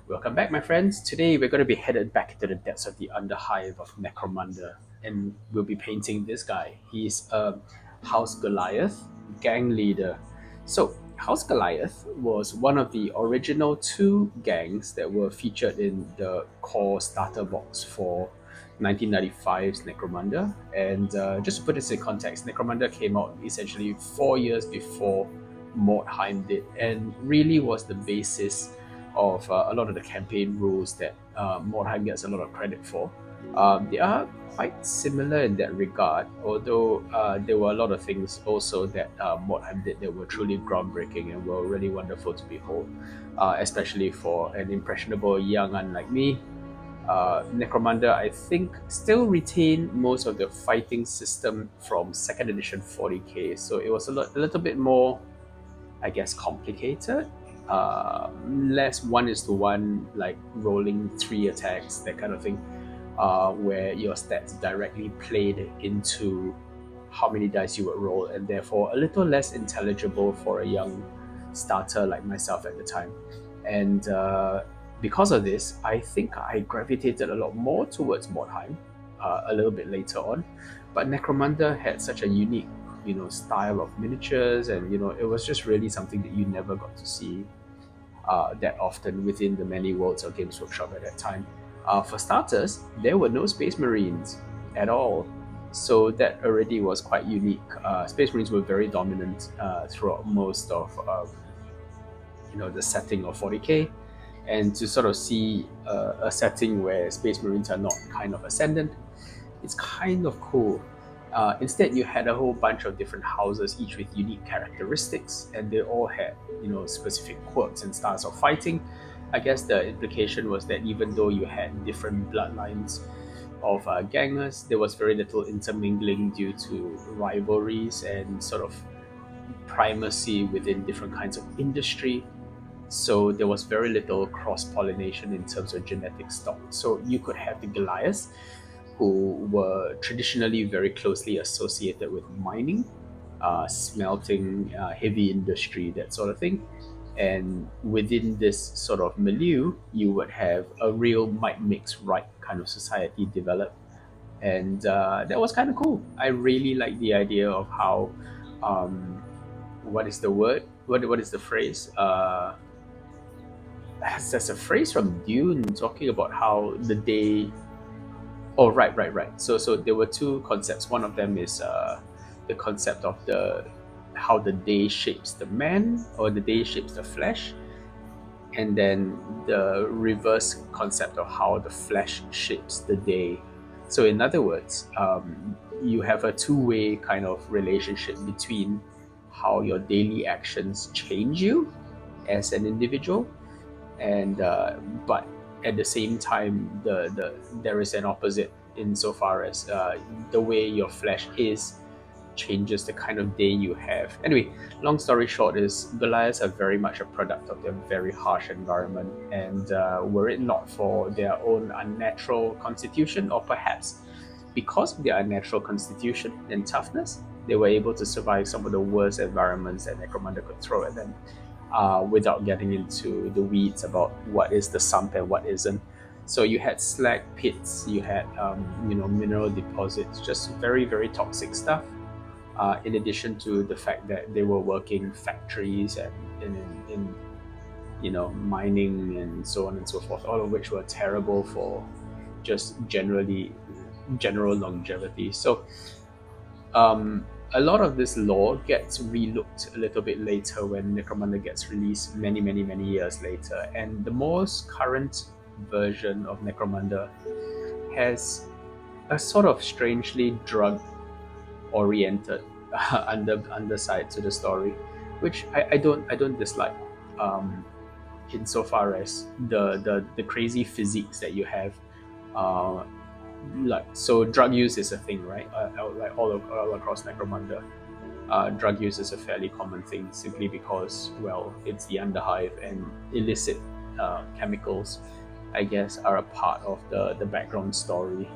Welcome back, my friends. Today we're going to be headed back into the depths of the Underhive of Necromunda, and we'll be painting this guy. He's a House Goliath gang leader. So, House Goliath was one of the original two gangs that were featured in the core starter box for 1995's Necromunda. And just to put this in context, Necromunda came out essentially 4 years before Mordheim did, and really was the basis of a lot of the campaign rules that Mordheim gets a lot of credit for. They are quite similar in that regard, although there were a lot of things also that Mordheim did that were truly groundbreaking and were really wonderful to behold, especially for an impressionable young un like me. Necromunda, I think, still retained most of the fighting system from second edition 40k, so it was a little bit more, I guess, complicated. Less one is to one, like rolling three attacks, that kind of thing, where your stats directly played into how many dice you would roll, and therefore a little less intelligible for a young starter like myself at the time. And because of this, I think I gravitated a lot more towards Mordheim a little bit later on. But Necromunda had such a unique, style of miniatures, and it was just really something that you never got to see that often within the many worlds of Games Workshop at that time. For starters, there were no Space Marines at all, so that already was quite unique. Space Marines were very dominant throughout most of the setting of 40k, and to sort of see a setting where Space Marines are not kind of ascendant, it's kind of cool. Instead, you had a whole bunch of different houses, each with unique characteristics, and they all had, specific quirks and styles of fighting. I guess the implication was that even though you had different bloodlines of gangers, there was very little intermingling due to rivalries and sort of primacy within different kinds of industry. So there was very little cross-pollination in terms of genetic stock. So you could have the Goliaths, who were traditionally very closely associated with mining, smelting, heavy industry, that sort of thing. And within this sort of milieu, you would have a real might makes right kind of society develop. And that was kind of cool. I really like the idea of how, what is the word? What is the phrase? There's a phrase from Dune talking about how the day. Oh, right. So there were two concepts. One of them is the concept of the how the day shapes the man, or the day shapes the flesh, and then the reverse concept of how the flesh shapes the day. So in other words, you have a two-way kind of relationship between how your daily actions change you as an individual, and but at the same time, there is an opposite insofar as the way your flesh is changes the kind of day you have. Anyway, long story short is Goliaths are very much a product of their very harsh environment, and were it not for their own unnatural constitution, or perhaps because of their unnatural constitution and toughness, they were able to survive some of the worst environments that Necromunda could throw at them, without getting into the weeds about what is the sump and what isn't. So you had slag pits, you had mineral deposits, just very, very toxic stuff. In addition to the fact that they were working factories and in mining and so on and so forth, all of which were terrible for just general longevity. So a lot of this lore gets relooked a little bit later when Necromunda gets released many, many, many years later. And the most current version of Necromunda has a sort of strangely drug-oriented underside to the story, which I don't dislike. Insofar as the crazy physiques that you have, so drug use is a thing, right? Like all across Necromunda, drug use is a fairly common thing, simply because, well, it's the Underhive, and illicit chemicals, I guess, are a part of the background story.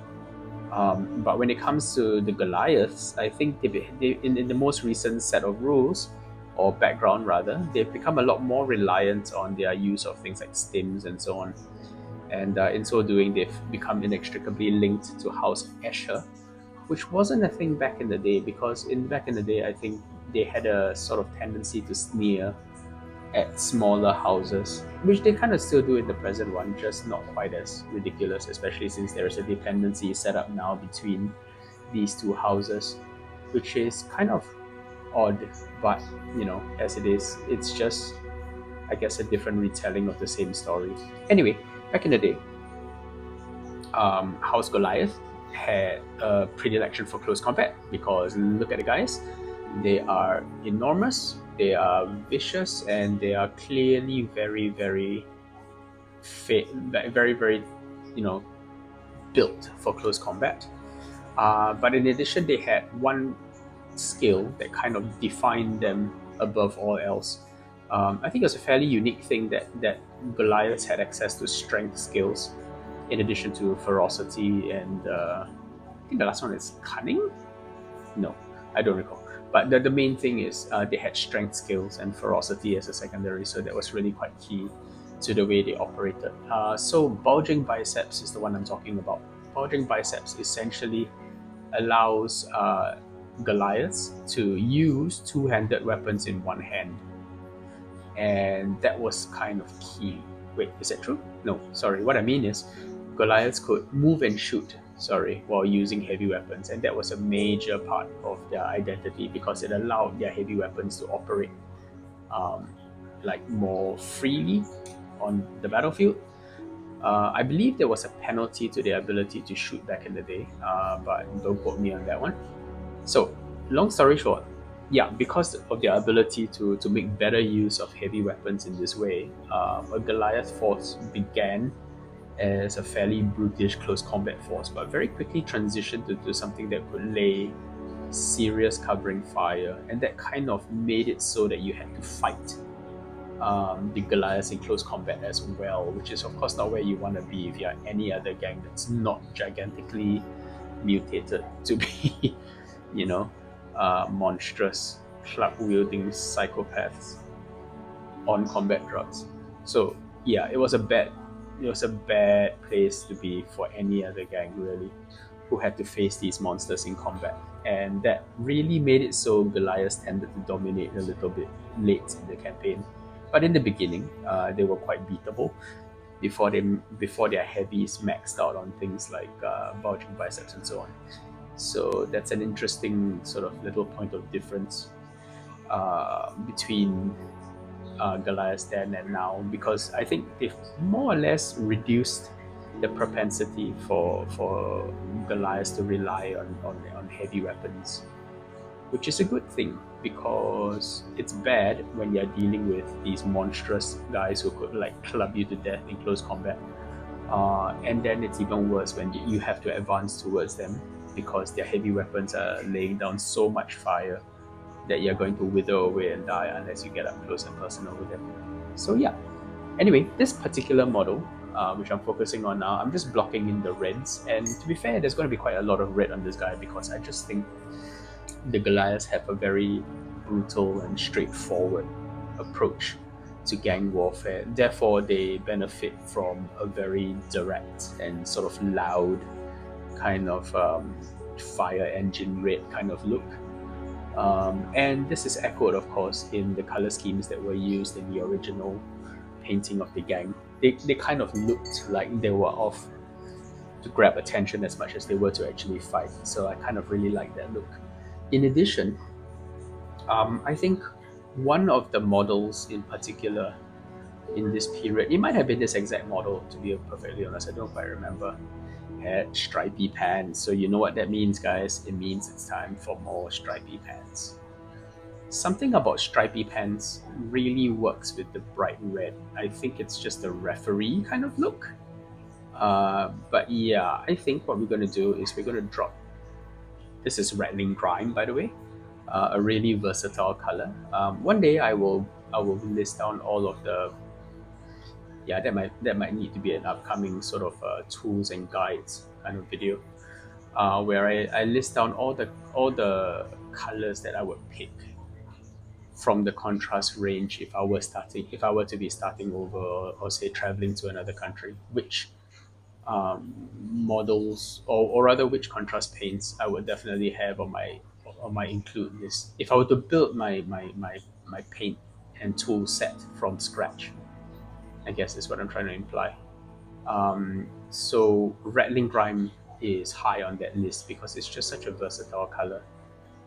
But when it comes to the Goliaths, I think in the most recent set of rules, or background rather, they've become a lot more reliant on their use of things like stims and so on. And in so doing, they've become inextricably linked to House Escher, which wasn't a thing back in the day, because back in the day, I think they had a sort of tendency to sneer at smaller houses, which they kind of still do in the present one, just not quite as ridiculous, especially since there is a dependency set up now between these two houses, which is kind of odd, but as it is, it's just, I guess, a different retelling of the same story. Anyway, back in the day, House Goliath had a predilection for close combat, because look at the guys, they are enormous, they are vicious, and they are clearly very, very very, very, built for close combat. But in addition, they had one skill that kind of defined them above all else. I think it was a fairly unique thing that Goliath had access to strength skills, in addition to ferocity and I think the last one is cunning. No, I don't recall. But the main thing is they had strength skills and ferocity as a secondary, so that was really quite key to the way they operated. So bulging biceps is the one I'm talking about. Bulging biceps essentially allows Goliaths to use two-handed weapons in one hand, and that was kind of key. Wait, is that true? No, sorry. What I mean is Goliaths could move and shoot, while using heavy weapons, and that was a major part of their identity, because it allowed their heavy weapons to operate like more freely on the battlefield. I believe there was a penalty to their ability to shoot back in the day, but don't quote me on that one. So, long story short, yeah, because of their ability to make better use of heavy weapons in this way, a Goliath force began as a fairly brutish close combat force, but very quickly transitioned to something that could lay serious covering fire, and that kind of made it so that you had to fight the Goliaths in close combat as well, which is of course not where you want to be if you're any other gang that's not gigantically mutated to be, monstrous club-wielding psychopaths on combat drugs. So yeah, it was a bad place to be for any other gang really, who had to face these monsters in combat, and that really made it so Goliath tended to dominate a little bit late in the campaign. But in the beginning, they were quite beatable before their heavies maxed out on things like bulging biceps and so on. So that's an interesting sort of little point of difference between Goliath then and now, because I think they've more or less reduced the propensity for Goliath to rely on heavy weapons, which is a good thing, because it's bad when you're dealing with these monstrous guys who could like club you to death in close combat, and then it's even worse when you have to advance towards them, because their heavy weapons are laying down so much fire that you're going to wither away and die unless you get up close and personal with them. So yeah, anyway, this particular model, which I'm focusing on now, I'm just blocking in the reds, and to be fair, there's going to be quite a lot of red on this guy, because I just think the Goliaths have a very brutal and straightforward approach to gang warfare. Therefore, they benefit from a very direct and sort of loud kind of fire engine red kind of look. And this is echoed, of course, in the color schemes that were used in the original painting of the gang. They kind of looked like they were off to grab attention as much as they were to actually fight. So I kind of really like that look. In addition, I think one of the models in particular in this period, it might have been this exact model, to be perfectly honest, I don't quite remember, had stripy pants. So you know what that means, guys. It means it's time for more stripy pants. Something about stripy pants really works with the bright red. I think it's just a referee kind of look. But yeah, I think what we're going to do is we're going to drop. This is Rattling Grime, by the way, a really versatile color. One day I will list down all of the. Yeah, that might need to be an upcoming sort of tools and guides kind of video, where I list down all the colors that I would pick from the contrast range if I were to be starting over, or say traveling to another country, which models, or rather which contrast paints I would definitely have on my include list if I were to build my paint and tool set from scratch, I guess is what I'm trying to imply. So Rattling Grime is high on that list because it's just such a versatile color,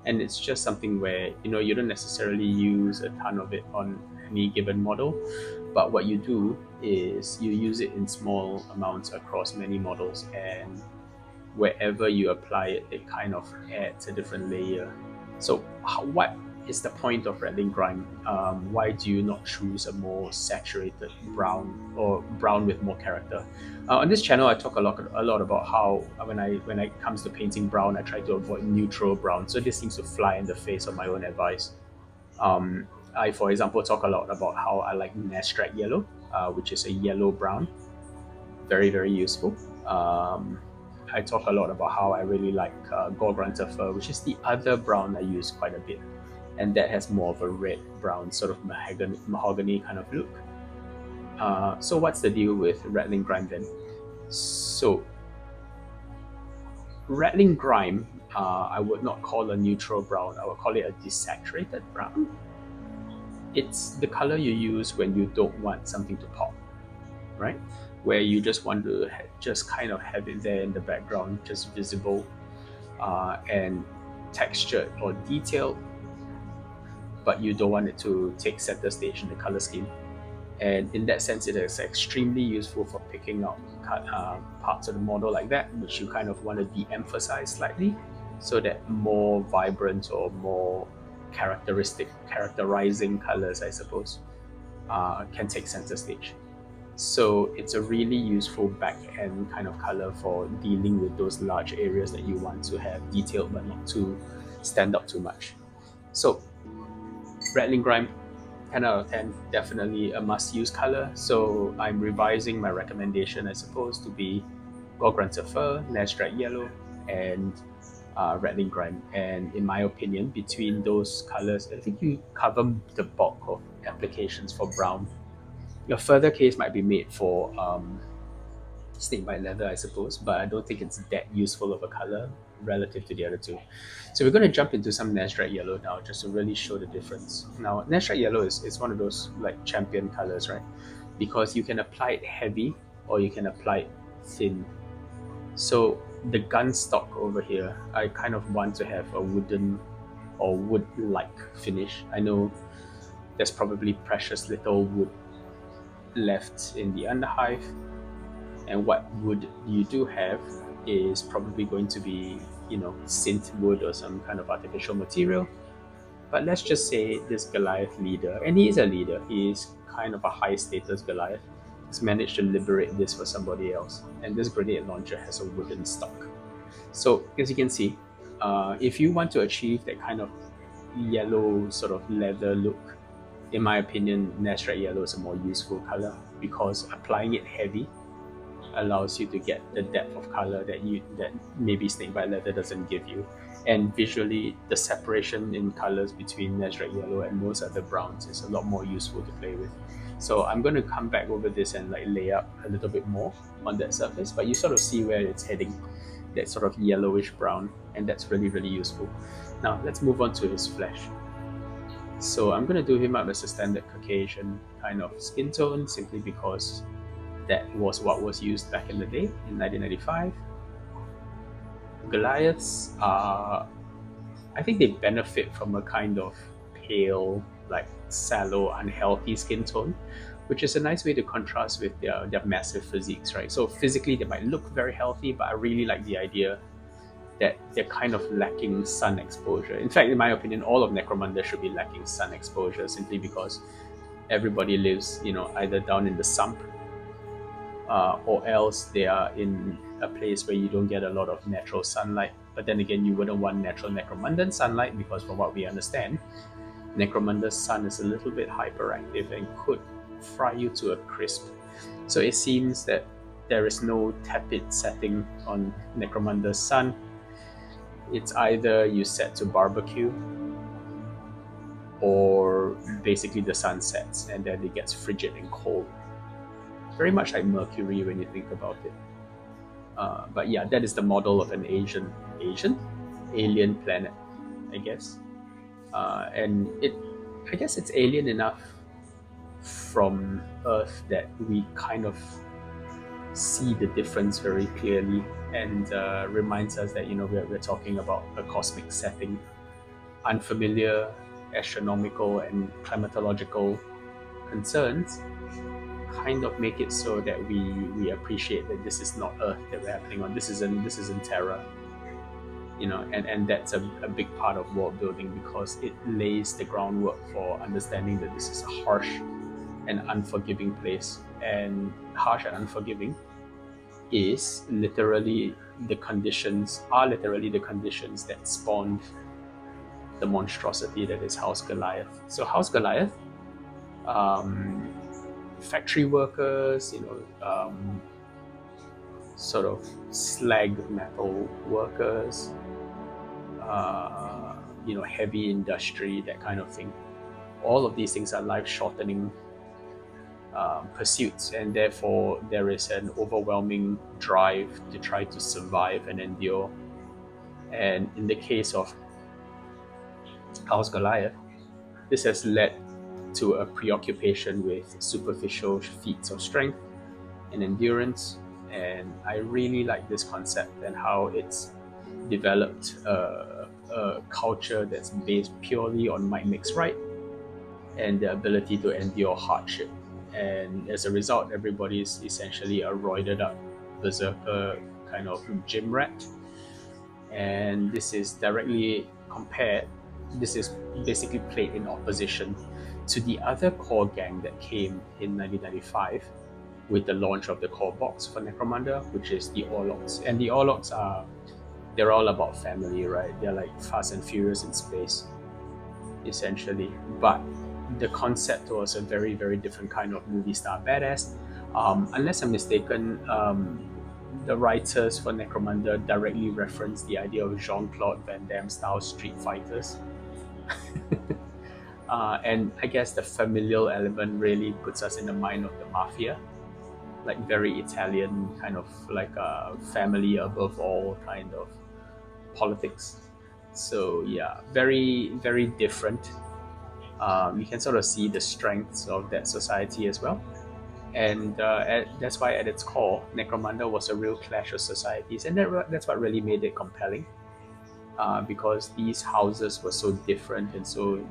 and it's just something where you don't necessarily use a ton of it on any given model, but what you do is you use it in small amounts across many models, and wherever you apply it, it kind of adds a different layer. So what is the point of Rattling Grime? Why do you not choose a more saturated brown, or brown with more character? On this channel, I talk a lot about how when it comes to painting brown, I try to avoid neutral brown. So this seems to fly in the face of my own advice. I, for example, talk a lot about how I like Nazdreg yellow, which is a yellow brown, very very useful. I talk a lot about how I really like Gorgrunter fur, which is the other brown I use quite a bit, and that has more of a red brown sort of mahogany kind of look. So what's the deal with Rattling Grime then? So Rattling Grime, I would not call a neutral brown. I would call it a desaturated brown. It's the color you use when you don't want something to pop, right? Where you just want to just kind of have it there in the background, just visible and textured or detailed, but you don't want it to take center stage in the color scheme. And in that sense, it is extremely useful for picking out parts of the model like that, which you kind of want to de-emphasize slightly, so that more vibrant or more characterizing colors, I suppose, can take center stage. So it's a really useful back-end kind of color for dealing with those large areas that you want to have detailed but not too stand out too much. So Rattling Grime, 10 out of 10, definitely a must-use color. So I'm revising my recommendation, I suppose, to be Gorgrunter fur, Nazdreg yellow, and Rattling Grime. And in my opinion, between those colors, I think you cover the bulk of applications for brown. A further case might be made for snakebite leather, I suppose, but I don't think it's that useful of a color relative to the other two. So we're going to jump into some Nazdreg yellow now, just to really show the difference. Now, Nazdreg yellow is one of those like champion colors, right? Because you can apply it heavy or you can apply it thin. So the gun stock over here, I kind of want to have a wooden or wood-like finish. I know there's probably precious little wood left in the Underhive, and what wood you do have is probably going to be synth wood or some kind of artificial material. But let's just say this Goliath leader, and he is a leader, he is kind of a high status Goliath, has managed to liberate this for somebody else, and this grenade launcher has a wooden stock. So as you can see, if you want to achieve that kind of yellow sort of leather look, in my opinion, Nazdreg yellow is a more useful color, because applying it heavy allows you to get the depth of color that maybe snakebite leather doesn't give you. And visually, the separation in colors between Nazdreg yellow and most other browns is a lot more useful to play with. So I'm going to come back over this and like lay up a little bit more on that surface, but you sort of see where it's heading, that sort of yellowish brown, and that's really really useful. Now let's move on to his flesh. So I'm going to do him up as a standard Caucasian kind of skin tone, simply because that was what was used back in the day in 1995. Goliaths are, I think they benefit from a kind of pale, like sallow, unhealthy skin tone, which is a nice way to contrast with their massive physiques, right? So physically they might look very healthy, but I really like the idea that they're kind of lacking sun exposure. In fact, in my opinion, all of Necromunda should be lacking sun exposure, simply because everybody lives, either down in the sump, or else they are in a place where you don't get a lot of natural sunlight. But then again, you wouldn't want natural Necromundan sunlight, because from what we understand, Necromunda's sun is a little bit hyperactive and could fry you to a crisp. So it seems that there is no tepid setting on Necromunda's sun. It's either you set to barbecue, or before basically the sun sets, and then it gets frigid and cold. Very much like Mercury when you think about it. But yeah, that is the model of an alien planet, I guess. And I guess it's alien enough from Earth that we kind of see the difference very clearly, and reminds us that we're talking about a cosmic setting, unfamiliar astronomical and climatological concerns kind of make it so that we appreciate that this is not Earth that we're happening on. This isn't Terra, and that's a big part of world building, because it lays the groundwork for understanding that this is a harsh and unforgiving place. And harsh and unforgiving is literally the conditions that spawned the monstrosity that is House Goliath. So House Goliath, factory workers, sort of slag metal workers, heavy industry, that kind of thing. All of these things are life-shortening pursuits, and therefore there is an overwhelming drive to try to survive and endure. And in the case of House Goliath, this has led to a preoccupation with superficial feats of strength and endurance. And I really like this concept and how it's developed a culture that's based purely on might makes right and the ability to endure hardship. And as a result, everybody is essentially a roided up berserker kind of gym rat. And this is basically played in opposition to the other core gang that came in 1995 with the launch of the core box for Necromunda, which is the Orlocks. And the Orlocks they're all about family, right? They're like Fast and Furious in space, essentially. But the concept was a very, very different kind of movie star badass. Unless I'm mistaken, the writers for Necromunda directly reference the idea of Jean-Claude Van Damme style street fighters. And I guess the familial element really puts us in the mind of the mafia, like very Italian, kind of like a family above all kind of politics. So yeah, very, very different. You can sort of see the strengths of that society as well. And that's why at its core, Necromunda was a real clash of societies, and that's what really made it compelling. Because these houses were so different and so,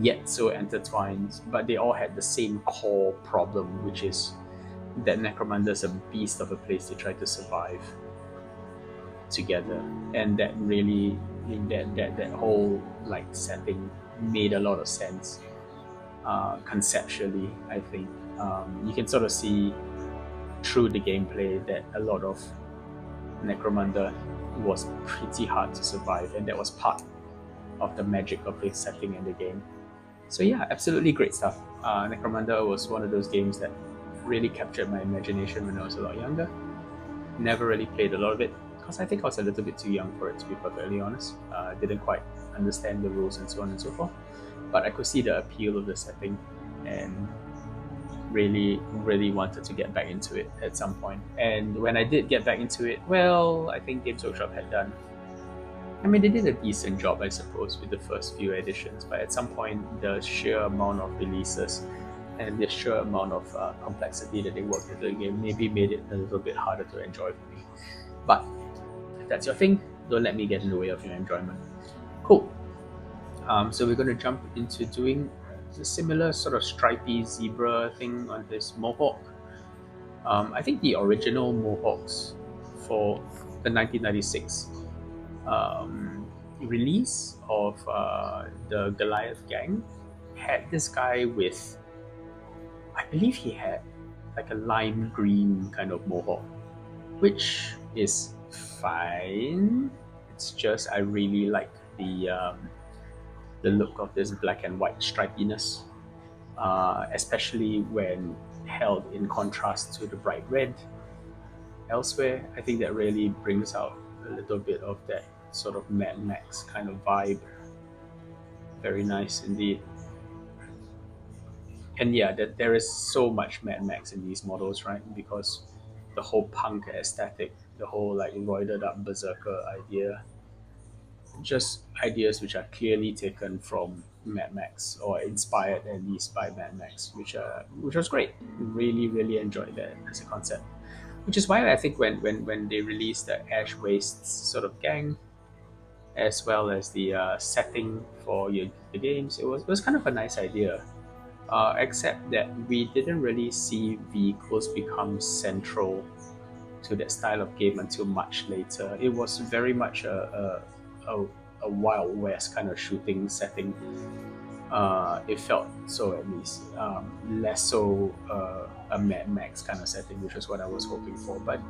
yet so intertwined, but they all had the same core problem, which is that Necromunda is a beast of a place to try to survive together. And that really, that whole like setting made a lot of sense conceptually, I think. You can sort of see through the gameplay that a lot of Necromunda was pretty hard to survive, and that was part of the magic of the setting and the game. So yeah, absolutely great stuff. Necromunda was one of those games that really captured my imagination when I was a lot younger. Never really played a lot of it, because I think I was a little bit too young for it, to be perfectly honest. Didn't quite understand the rules and so on and so forth. But I could see the appeal of the setting, and really, really wanted to get back into it at some point. And when I did get back into it, well, I think Games Workshop had done, they did a decent job, I suppose, with the first few editions, but at some point, the sheer amount of releases and the sheer amount of complexity that they worked into the game maybe made it a little bit harder to enjoy for me. But if that's your thing, don't let me get in the way of your enjoyment. Cool. So we're going to jump into doing a similar sort of stripy zebra thing on this mohawk. I think the original mohawks for the 1996 release of the Goliath gang had this guy with, I believe he had like a lime green kind of mohawk, which is fine. It's just I really like the look of this black and white stripiness, especially when held in contrast to the bright red elsewhere. I think that really brings out a little bit of that sort of Mad Max kind of vibe. Very nice indeed. And yeah, that there is so much Mad Max in these models, right? Because the whole punk aesthetic, the whole like roided up berserker idea, just ideas which are clearly taken from Mad Max or inspired at least by Mad Max, which was great. Really, really enjoyed that as a concept. Which is why I think when they released the Ash Wastes sort of gang, as well as the setting for the games, it was kind of a nice idea. Except that we didn't really see vehicles become central to that style of game until much later. It was very much a Wild West kind of shooting setting. It felt so, at least, less so a Mad Max kind of setting, which was what I was hoping for. But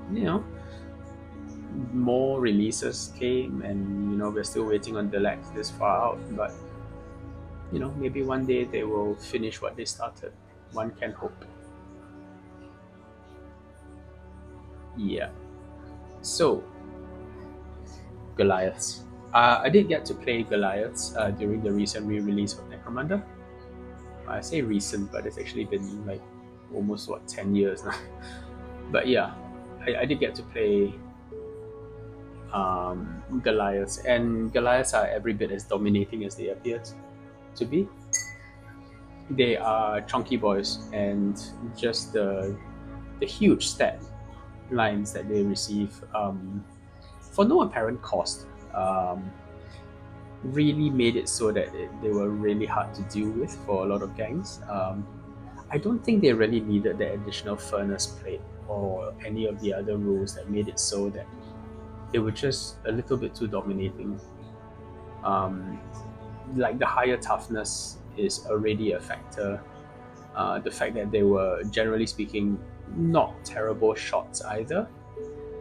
more releases came, and we're still waiting on Deluxe this far out. But maybe one day they will finish what they started. One can hope. Yeah. So, Goliaths. I did get to play Goliaths during the recent re-release of Necromunda. I say recent, but it's actually been like almost 10 years now. But yeah, I did get to play Goliaths, and Goliaths are every bit as dominating as they appear to be. They are chunky boys, and just the huge stat lines that they receive for no apparent cost really made it so that they were really hard to deal with for a lot of gangs. I don't think they really needed the additional furnace plate or any of the other rules that made it so that they were just a little bit too dominating. Like the higher toughness is already a factor. The fact that they were, generally speaking, not terrible shots either,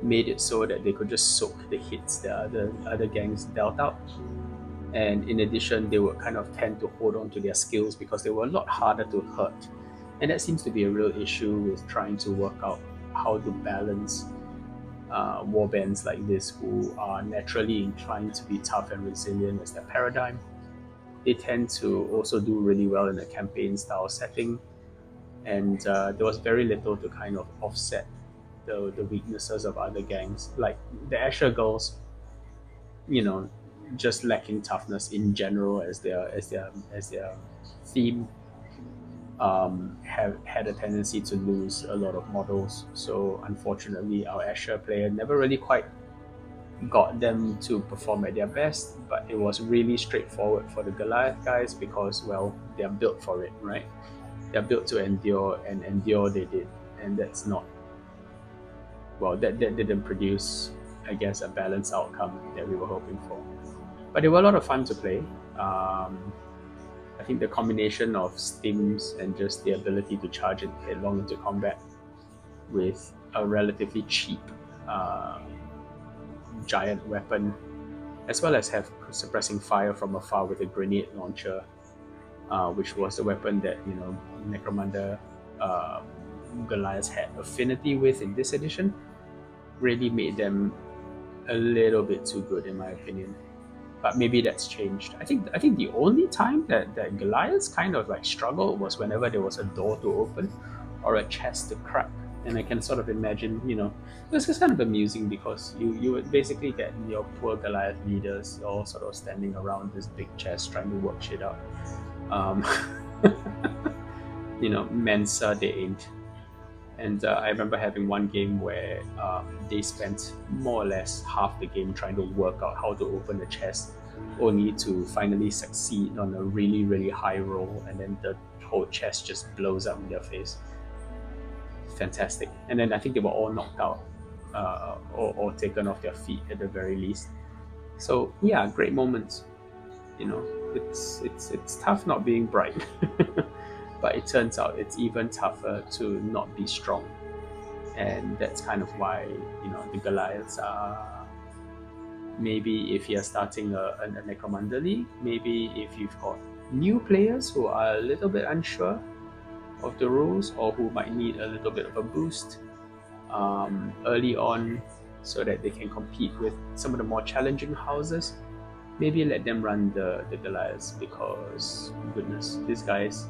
made it so that they could just soak the hits that other gangs dealt out. And in addition, they would kind of tend to hold on to their skills because they were a lot harder to hurt. And that seems to be a real issue with trying to work out how to balance warbands like this, who are naturally inclined to be tough and resilient as their paradigm. They tend to also do really well in a campaign style setting, and there was very little to kind of offset the weaknesses of other gangs. Like the Asher Girls, just lacking toughness in general as their theme, have had a tendency to lose a lot of models. So unfortunately, our Asher player never really quite got them to perform at their best. But it was really straightforward for the Goliath guys because, well, they're built for it, right? They're built to endure, and endure they did, and that's not, well, that didn't produce, I guess, a balanced outcome that we were hoping for. But they were a lot of fun to play. I think the combination of stims and just the ability to charge it headlong into combat with a relatively cheap giant weapon, as well as have suppressing fire from afar with a grenade launcher, which was the weapon that Necromunda Goliath had affinity with in this edition, really made them a little bit too good, in my opinion. But maybe that's changed. I think the only time that Goliaths kind of like struggled was whenever there was a door to open or a chest to crack. And I can sort of imagine, it was just kind of amusing because you would basically get your poor Goliath leaders all sort of standing around this big chest trying to work shit out. Mensa they ain't. And I remember having one game where they spent more or less half the game trying to work out how to open the chest, only to finally succeed on a really, really high roll, and then the whole chest just blows up in their face. Fantastic. And then I think they were all knocked out or taken off their feet at the very least. So yeah, great moments. It's tough not being bright. But it turns out it's even tougher to not be strong. And that's kind of why, the Goliaths are, maybe if you're starting a Necromunda league, maybe if you've got new players who are a little bit unsure of the rules or who might need a little bit of a boost early on so that they can compete with some of the more challenging houses, maybe let them run the Goliaths because, goodness, these guys,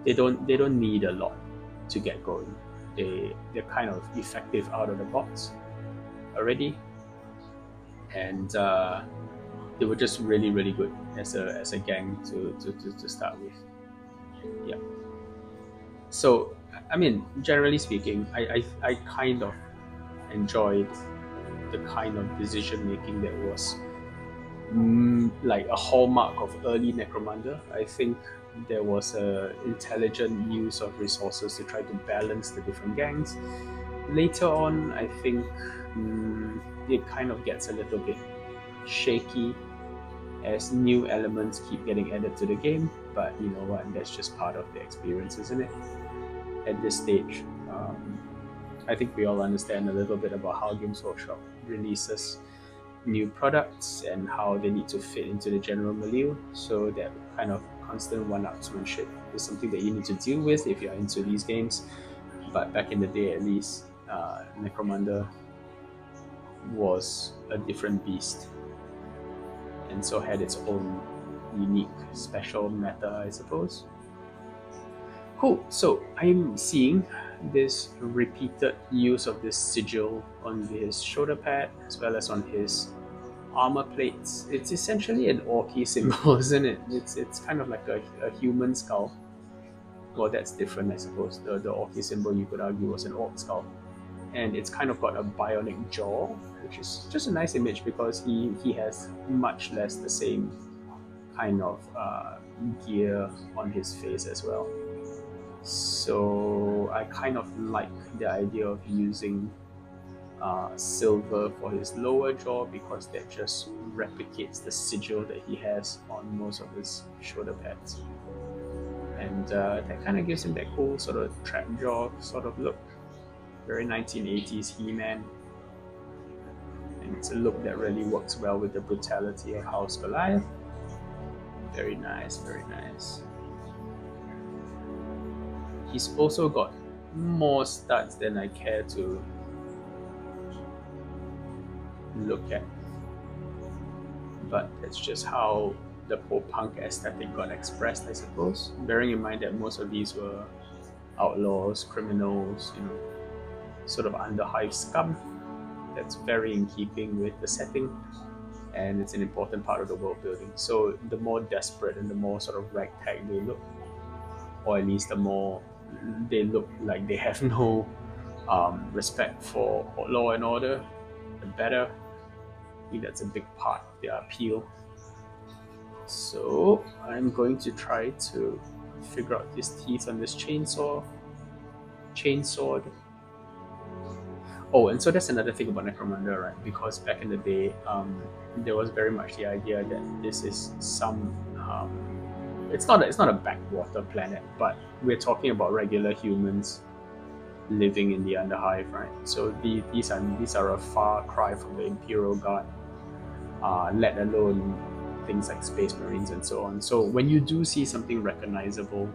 they don't need a lot to get going. They're kind of effective out of the box already, and they were just really really good as a gang to start with. Yeah. So I mean, generally speaking, I kind of enjoyed the kind of decision making that was like a hallmark of early Necromunda. I think there was a intelligent use of resources to try to balance the different gangs. Later on, I think it kind of gets a little bit shaky as new elements keep getting added to the game. But you know what? That's just part of the experience, isn't it? At this stage, I think we all understand a little bit about how Games Workshop releases new products and how they need to fit into the general milieu. So that kind of constant one-upsmanship is something that you need to deal with if you're into these games. But back in the day, at least, Necromunda was a different beast, and so had its own unique, special meta, I suppose. Cool. So I'm seeing this repeated use of this sigil on his shoulder pad as well as on his armor plates. It's essentially an orky symbol, isn't it? It's kind of like a human skull. Well, that's different, I suppose. The orky symbol, you could argue, was an orc skull. And it's kind of got a bionic jaw, which is just a nice image because he has much less the same kind of gear on his face as well. So I kind of like the idea of using silver for his lower jaw because that just replicates the sigil that he has on most of his shoulder pads. And that kind of gives him that cool sort of trap jaw sort of look. Very 1980s He-Man. And it's a look that really works well with the brutality of House Goliath. Very nice, very nice. He's also got more stats than I care to look at. But that's just how the punk aesthetic got expressed, I suppose. Bearing in mind that most of these were outlaws, criminals, sort of Underhive scum. That's very in keeping with the setting, and it's an important part of the world building. So the more desperate and the more sort of ragtag they look, or at least the more they look like they have no respect for law and order, the better. I think that's a big part of their appeal. So I'm going to try to figure out his teeth on this chainsword. Oh, and so that's another thing about Necromunda, right? Because back in the day, there was very much the idea that this is some. It's not a backwater planet, but we're talking about regular humans living in the Underhive, right? So these are a far cry from the Imperial Guard, let alone things like Space Marines and so on. So when you do see something recognizable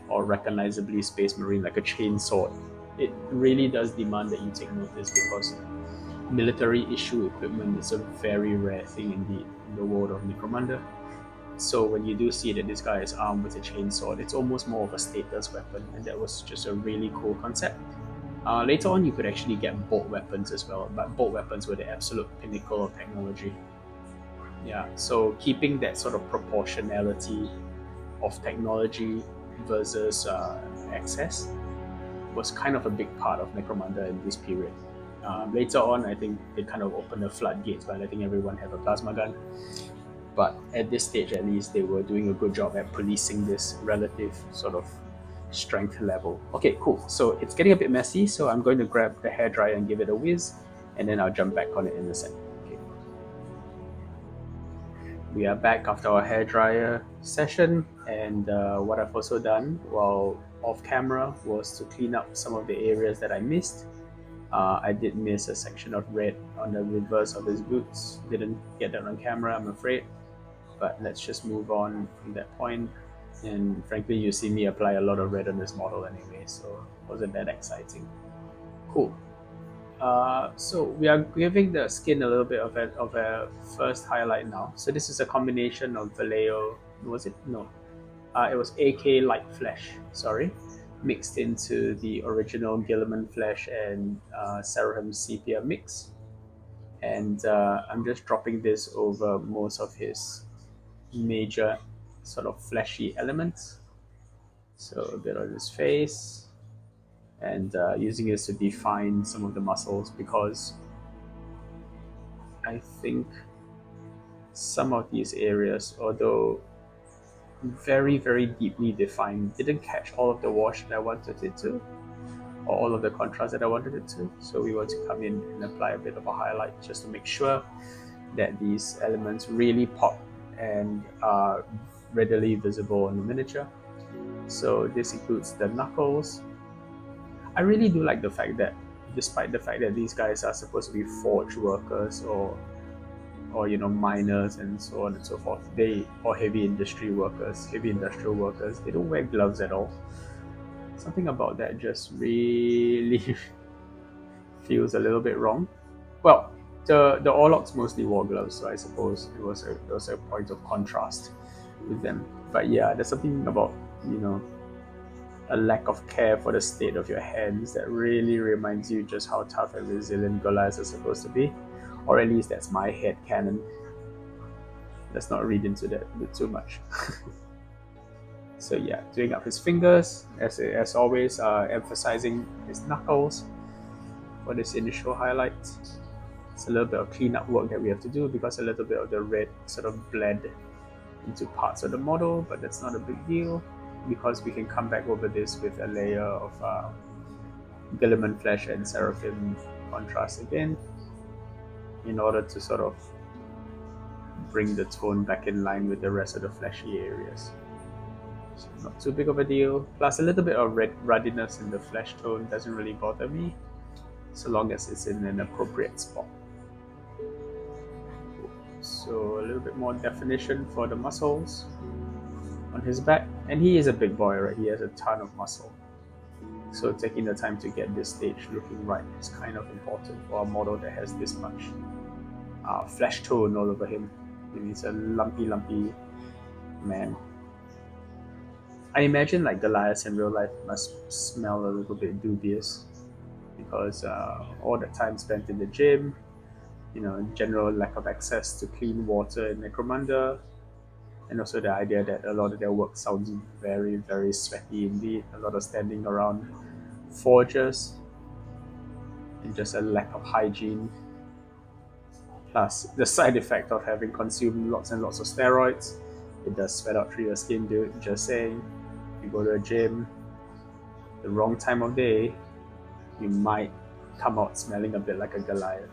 or recognizably Space Marine like a chainsword, it really does demand that you take notice because military issue equipment is a very rare thing indeed in the world of Necromunda. So when you do see that this guy is armed with a chainsword, it's almost more of a status weapon, and that was just a really cool concept. Later on, you could actually get bolt weapons as well, but bolt weapons were the absolute pinnacle of technology. Yeah, so keeping that sort of proportionality of technology versus access was kind of a big part of Necromunda in this period. Later on, I think they kind of opened the floodgates by letting everyone have a plasma gun. But at this stage, at least, they were doing a good job at policing this relative sort of strength level. Okay, cool. So it's getting a bit messy, so I'm going to grab the hairdryer and give it a whiz, and then I'll jump back on it in a sec. Okay. We are back after our hairdryer session, and what I've also done while off camera was to clean up some of the areas that I missed. I did miss a section of red on the reverse of his boots. Didn't get that on camera, I'm afraid. But let's just move on from that point. And frankly, you see me apply a lot of red on this model anyway, so it wasn't that exciting. Cool. So we are giving the skin a little bit of a first highlight now. So this is a combination of Vallejo. Was it? No. It was AK Light Flesh, sorry, mixed into the original Guilliman Flesh and Seraphim Sepia mix. And I'm just dropping this over most of his major sort of fleshy elements. So a bit on his face, and using this to define some of the muscles, because I think some of these areas, although very, very deeply defined, didn't catch all of the wash that I wanted it to, or all of the contrast that I wanted it to. So we want to come in and apply a bit of a highlight just to make sure that these elements really pop and are readily visible in the miniature. So this includes the knuckles. I really do like the fact that, despite the fact that these guys are supposed to be forge workers or miners and so on and so forth, or heavy industrial workers, they don't wear gloves at all. Something about that just really feels a little bit wrong. Well, the Orlocks mostly wore gloves, so I suppose it was a point of contrast with them. But yeah, there's something about a lack of care for the state of your hands that really reminds you just how tough and resilient Goliath is supposed to be. Or at least that's my head canon. Let's not read into that a bit too much. So yeah, doing up his fingers, as always, emphasizing his knuckles for this initial highlight. It's a little bit of cleanup work that we have to do because a little bit of the red sort of bled into parts of the model, but that's not a big deal because we can come back over this with a layer of Guilliman Flesh and Seraphim contrast again in order to sort of bring the tone back in line with the rest of the fleshy areas. So not too big of a deal. Plus a little bit of ruddiness in the flesh tone doesn't really bother me, so long as it's in an appropriate spot. So a little bit more definition for the muscles on his back. And he is a big boy, right? He has a ton of muscle. So taking the time to get this stage looking right is kind of important for a model that has this much flesh tone all over him. He's a lumpy man. I imagine like Goliath in real life must smell a little bit dubious because all the time spent in the gym, general lack of access to clean water in Necromunda, and also the idea that a lot of their work sounds very, very sweaty indeed. A lot of standing around forges, and just a lack of hygiene. Plus the side effect of having consumed lots and lots of steroids. It does sweat out through your skin, dude. Just saying. If you go to a gym, the wrong time of day, you might come out smelling a bit like a Goliath.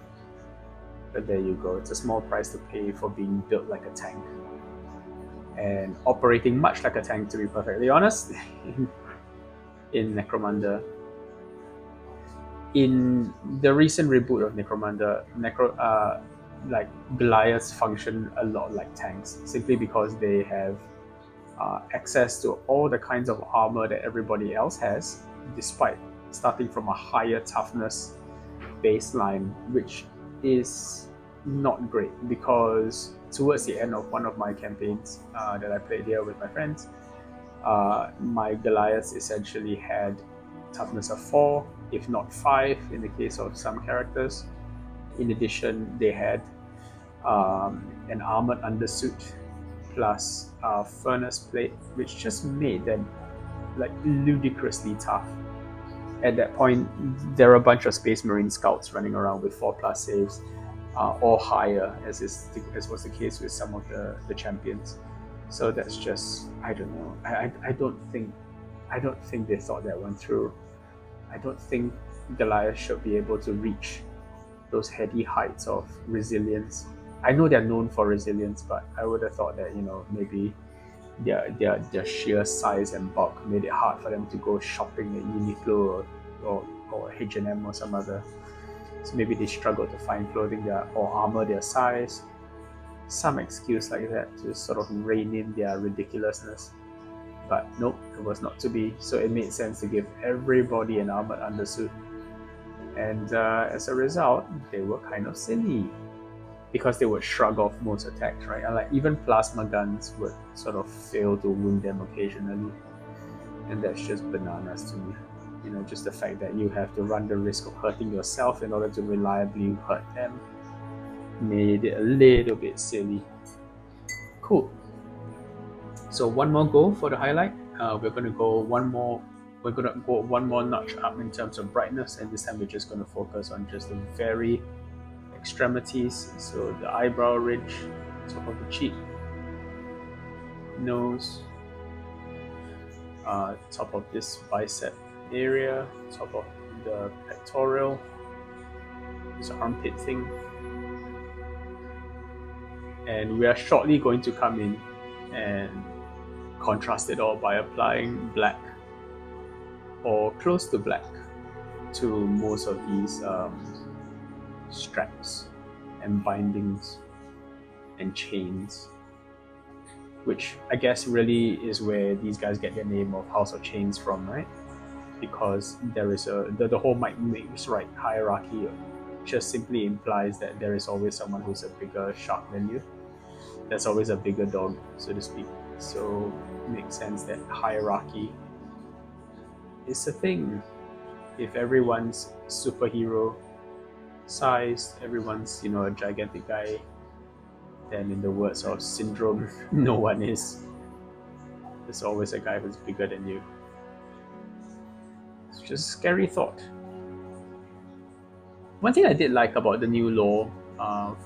But there you go. It's a small price to pay for being built like a tank. And operating much like a tank, to be perfectly honest, in Necromunda. In the recent reboot of Necromunda, like Goliaths function a lot like tanks, simply because they have access to all the kinds of armor that everybody else has, despite starting from a higher toughness baseline, which is not great because towards the end of one of my campaigns that I played here with my friends, my Goliaths essentially had toughness of 4, if not 5 in the case of some characters. In addition, they had an armored undersuit plus furnace plate, which just made them like ludicrously tough. At that point, there are a bunch of Space Marine scouts running around with 4+ saves or higher, as was the case with some of the champions. So that's just, I don't know. I don't think they thought that one through. I don't think Goliath should be able to reach those heady heights of resilience. I know they're known for resilience, but I would have thought that maybe their sheer size and bulk made it hard for them to go shopping at Uniqlo or H&M or some other. So maybe they struggled to find clothing or armor their size. Some excuse like that to sort of rein in their ridiculousness. But nope, it was not to be. So it made sense to give everybody an armored undersuit. And as a result, they were kind of silly. because they would shrug off most attacks, right? And like even plasma guns would sort of fail to wound them occasionally, and that's just bananas to me. You know, just the fact that you have to run the risk of hurting yourself in order to reliably hurt them made it a little bit silly. Cool. So one more goal for the highlight. We're gonna go one more. We're gonna go one more notch up in terms of brightness, and this time we're just gonna focus on just the very extremities. So the eyebrow ridge, top of the cheek, nose, top of this bicep area, top of the pectoral, this armpit thing. And we are shortly going to come in and contrast it all by applying black or close to black to most of these straps and bindings and chains, which I guess really is where these guys get their name of House of Chains from, right? Because there is the whole might makes right hierarchy just simply implies that there is always someone who's a bigger shark than you. There's always a bigger dog, so to speak. So it makes sense that hierarchy is a thing. If everyone's superhero sized, everyone's, you know, a gigantic guy, then in the words of Syndrome, no one is. There's always a guy who's bigger than you. It's just a scary thought. One thing I did like about the new lore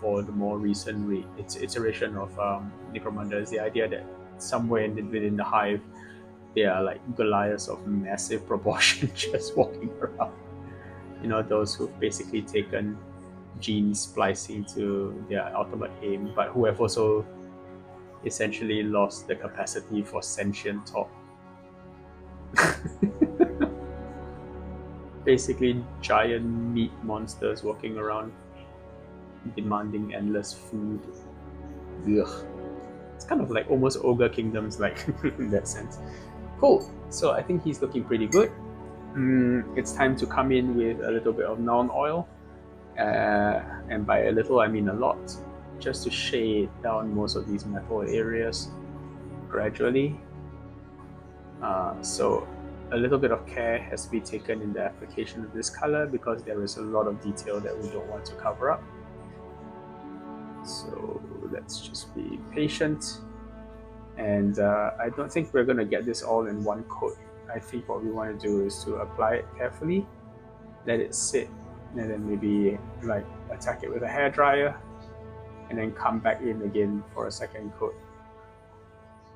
for the more recent iteration of Necromunda is the idea that somewhere within the hive, there are like Goliaths of massive proportion just walking around. You know, those who've basically taken gene splicing to their ultimate aim, but who have also essentially lost the capacity for sentient thought. Basically, giant meat monsters walking around, demanding endless food. Ugh. It's kind of like almost Ogre Kingdoms, like in that sense. Cool. So I think he's looking pretty good. It's time to come in with a little bit of Nuln Oil, and by a little I mean a lot, just to shade down most of these metal areas gradually. So a little bit of care has to be taken in the application of this color because there is a lot of detail that we don't want to cover up. So let's just be patient. And I don't think we're going to get this all in one coat. I think what we want to do is to apply it carefully, let it sit, and then maybe like attack it with a hairdryer, and then come back in again for a second coat.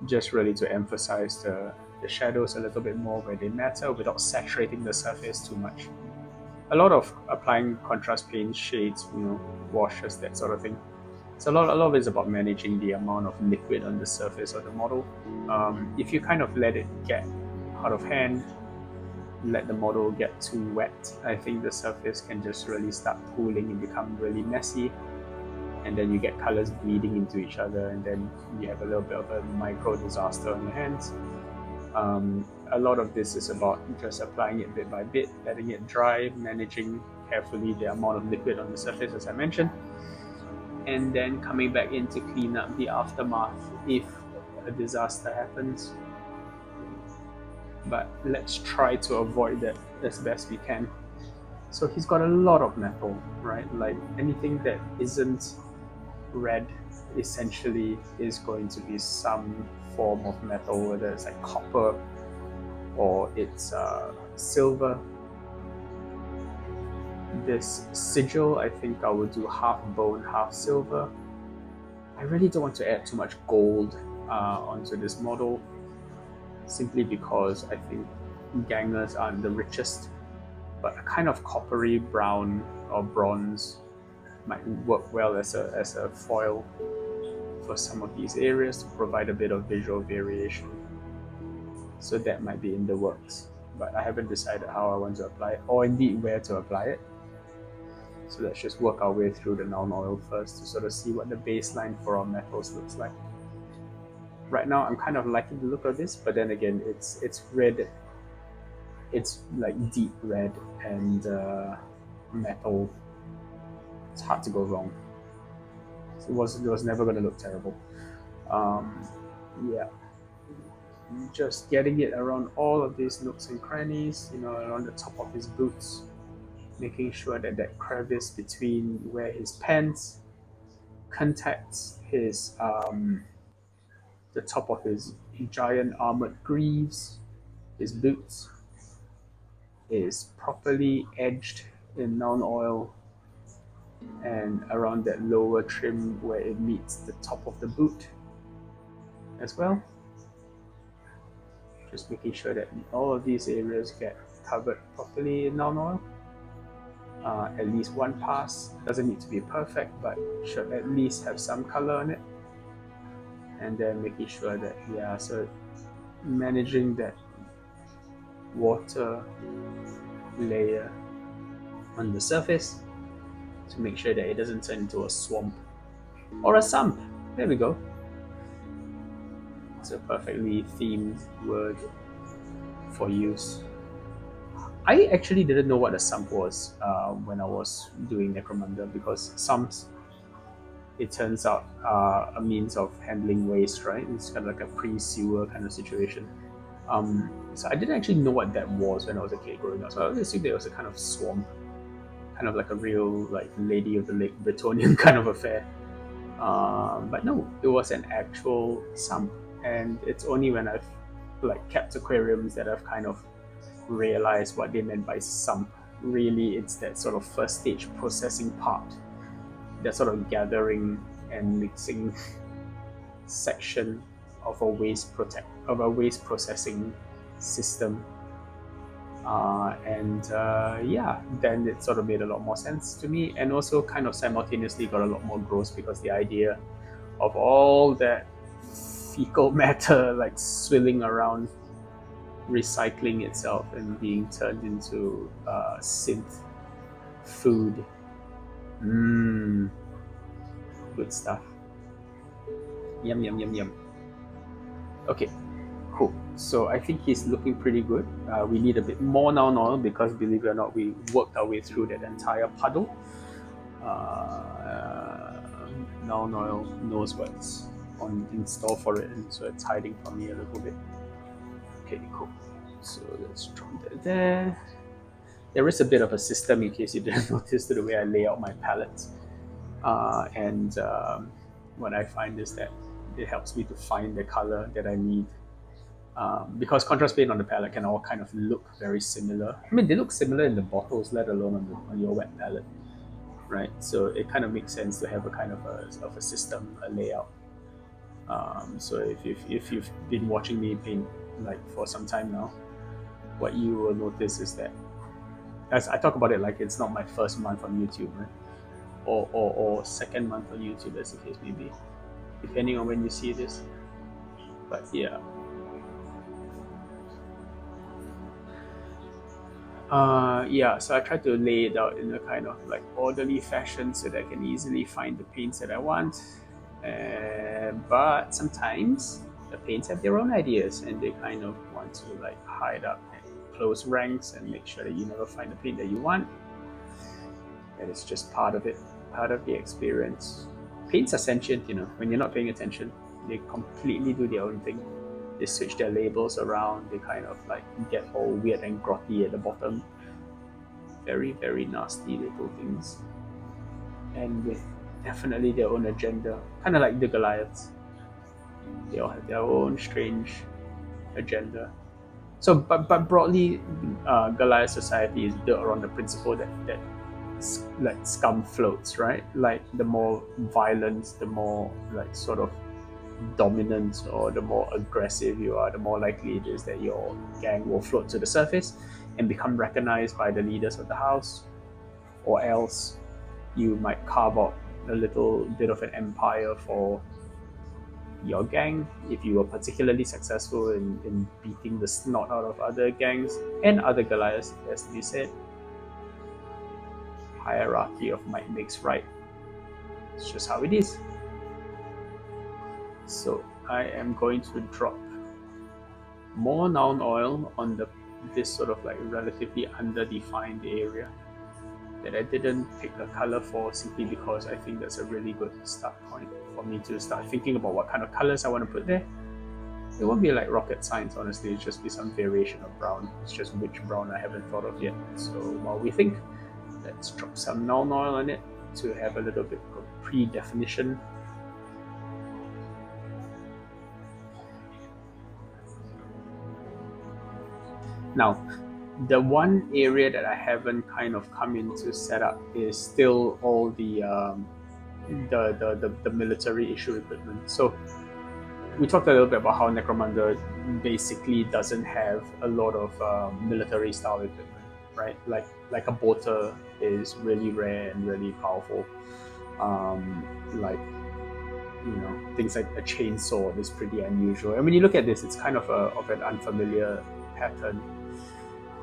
Just really to emphasize the shadows a little bit more where they matter without saturating the surface too much. A lot of applying contrast paint, shades, you know, washes, that sort of thing. So a lot of it is about managing the amount of liquid on the surface of the model. If you kind of let it get out of hand, let the model get too wet, I think the surface can just really start pooling and become really messy, and then you get colors bleeding into each other, and then you have a little bit of a micro disaster on your hands. A lot of this is about just applying it bit by bit, letting it dry, managing carefully the amount of liquid on the surface, as I mentioned, and then coming back in to clean up the aftermath if a disaster happens. But let's try to avoid that as best we can. So he's got a lot of metal, right? Like anything that isn't red essentially is going to be some form of metal, whether it's like copper or it's silver. This sigil, I think I will do half bone, half silver. I really don't want to add too much gold onto this model, simply because I think gangers aren't the richest, but a kind of coppery brown or bronze might work well as a foil for some of these areas to provide a bit of visual variation. So that might be in the works, but I haven't decided how I want to apply it, or indeed where to apply it. So let's just work our way through the Nuln Oil first to sort of see what the baseline for our metals looks like. Right now I'm kind of liking the look of this, but then again it's red. It's like deep red and metal. It's hard to go wrong. It was never going to look terrible. Yeah, just getting it around all of these nooks and crannies, around the top of his boots, making sure that that crevice between where his pants contacts his the top of his giant armored greaves, his boots, is properly edged in non oil, and around that lower trim where it meets the top of the boot as well. Just making sure that all of these areas get covered properly in non oil. At least one pass. Doesn't need to be perfect, but should at least have some color on it. And then making sure that, so managing that water layer on the surface to make sure that it doesn't turn into a swamp or a sump. There we go. It's a perfectly themed word for use. I actually didn't know what a sump was when I was doing Necromunda, because sumps, it turns out, a means of handling waste, right? It's kind of like a pre-sewer kind of situation. So I didn't actually know what that was when I was a kid growing up. So I always assumed it was a kind of swamp, kind of like a real like Lady of the Lake Bretonian kind of affair. But no, it was an actual sump, and it's only when I've like kept aquariums that I've kind of realized what they meant by sump. Really, it's that sort of first stage processing part, that sort of gathering and mixing section of a waste processing system. Then it sort of made a lot more sense to me, and also kind of simultaneously got a lot more gross, because the idea of all that fecal matter like swilling around, recycling itself and being turned into synth food. Good stuff. Yum, yum, yum, yum. Okay, cool. So I think he's looking pretty good. We need a bit more now oil, because believe it or not, we worked our way through that entire puddle. Now oil knows what's in store for it, and so it's hiding from me a little bit. Okay, cool. So let's drop that there. There is a bit of a system, in case you didn't notice, to the way I lay out my palettes. What I find is that it helps me to find the color that I need. Because contrast paint on the palette can all kind of look very similar. I mean, they look similar in the bottles, let alone on your wet palette, right? So it kind of makes sense to have a kind of a system, a layout. So if you've been watching me paint like for some time now, what you will notice is that, as I talk about it like it's not my first month on YouTube, right? Or second month on YouTube, as the case may be, depending on when you see this. But yeah. So I try to lay it out in a kind of like orderly fashion so that I can easily find the paints that I want. But sometimes the paints have their own ideas, and they kind of want to like hide up and close ranks and make sure that you never find the paint that you want. And it's just part of it, part of the experience. Paints are sentient, when you're not paying attention. They completely do their own thing. They switch their labels around, they kind of like get all weird and grotty at the bottom. Very, very nasty little things. And with definitely their own agenda, kind of like the Goliaths. They all have their own strange agenda. So, but broadly, Goliath society is built around the principle that like scum floats, right? Like the more violence, the more like sort of dominant, or the more aggressive you are, the more likely it is that your gang will float to the surface and become recognized by the leaders of the house, or else you might carve out a little bit of an empire for your gang if you were particularly successful in beating the snot out of other gangs and other Goliaths, as to be said. Hierarchy of might makes right. It's just how it is. So I am going to drop more noun oil on this sort of like relatively underdefined area. that I didn't pick a color for, simply because I think that's a really good start point for me to start thinking about what kind of colors I want to put there. It won't be like rocket science, honestly. It'll just be some variation of brown. It's just which brown I haven't thought of yet. So while we think, let's drop some null oil on it to have a little bit of pre-definition. Now, the one area that I haven't kind of come into setup is still all the military issue equipment. So we talked a little bit about how Necromunda basically doesn't have a lot of military style equipment, right? Like a bolter is really rare and really powerful. Like, you know, things like a chainsaw is pretty unusual. And when you look at this, it's kind of an unfamiliar pattern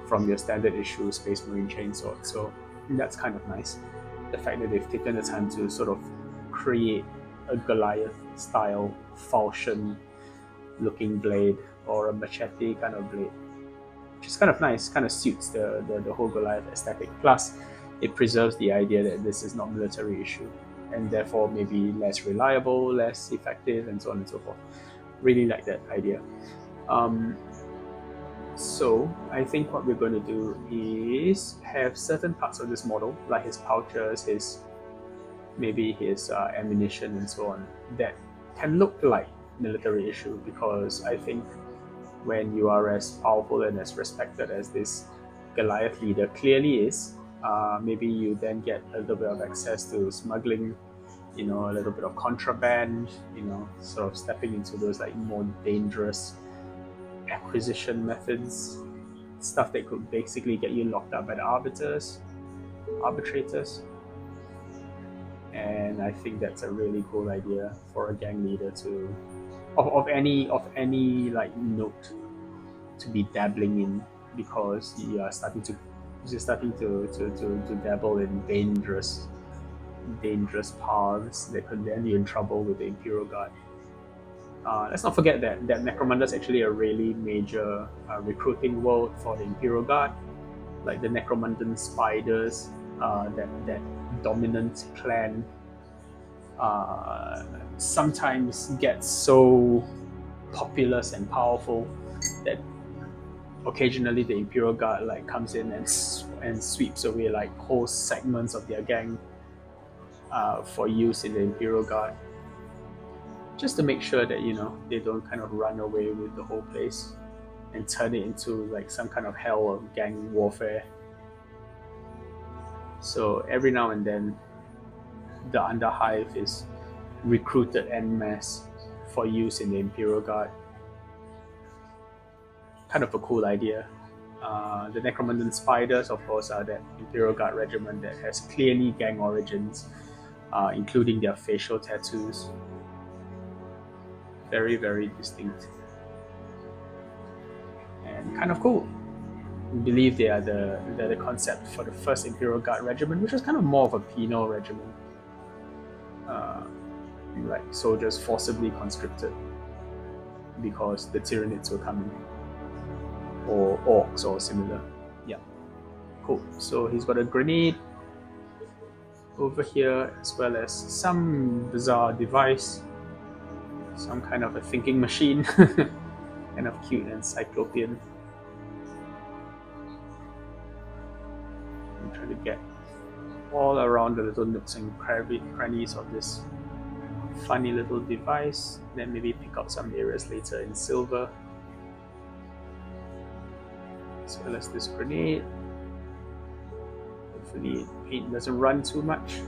from your standard issue Space Marine chainsaw. So that's kind of nice. The fact that they've taken the time to sort of create a Goliath style falchion looking blade, or a machete kind of blade, which is kind of nice, kind of suits the whole Goliath aesthetic. Plus, it preserves the idea that this is not military issue, and therefore maybe less reliable, less effective, and so on and so forth. Really like that idea. So I think what we're going to do is have certain parts of this model, like his pouches, maybe his ammunition and so on, that can look like military issue, because I think when you are as powerful and as respected as this Goliath leader clearly is, maybe you then get a little bit of access to smuggling, you know, a little bit of contraband, you know, sort of stepping into those like more dangerous acquisition methods, stuff that could basically get you locked up by the arbitrators. And I think that's a really cool idea for a gang leader to of any like note to be dabbling in, because you're starting to dabble in dangerous paths that could land you in trouble with the Imperial Guard. Let's not forget that Necromunda is actually a really major recruiting world for the Imperial Guard. Like the Necromundan spiders, that dominant clan sometimes gets so populous and powerful that occasionally the Imperial Guard like comes in and sweeps away like whole segments of their gang for use in the Imperial Guard, just to make sure that, you know, they don't kind of run away with the whole place and turn it into like some kind of hell of gang warfare. So every now and then the Underhive is recruited en masse for use in the Imperial Guard. Kind of a cool idea. The Necromundan Spiders, of course, are that Imperial Guard regiment that has clearly gang origins, including their facial tattoos. Very, very distinct. And kind of cool. We believe they are the concept for the first Imperial Guard regiment, which was kind of more of a penal regiment. Like soldiers forcibly conscripted because the Tyranids were coming, or orcs or similar. Yeah, cool. So he's got a grenade over here, as well as some bizarre device, some kind of a thinking machine, kind of cute and cyclopean. I'm trying to get all around the little nooks and crannies of this funny little device, then maybe pick out some areas later in silver, as well as this grenade. Hopefully paint doesn't run too much.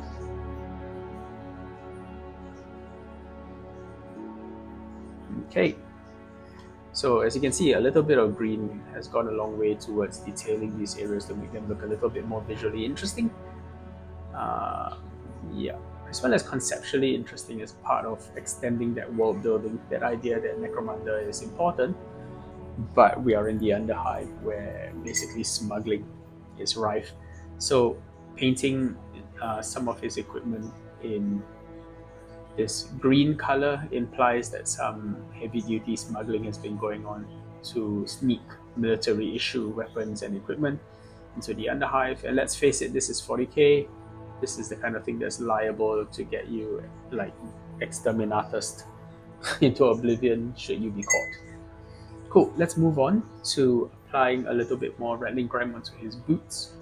Okay, so as you can see, a little bit of green has gone a long way towards detailing these areas to make them look a little bit more visually interesting. Yeah, as well as conceptually interesting as part of extending that world building, that idea that Necromunda is important, but we are in the Underhive where basically smuggling is rife. So painting some of his equipment in this green color implies that some heavy-duty smuggling has been going on to sneak military issue weapons and equipment into the Underhive. And let's face it, this is 40k. This is the kind of thing that's liable to get you like exterminatus into oblivion should you be caught. Cool, let's move on to applying a little bit more rattling grime onto his boots.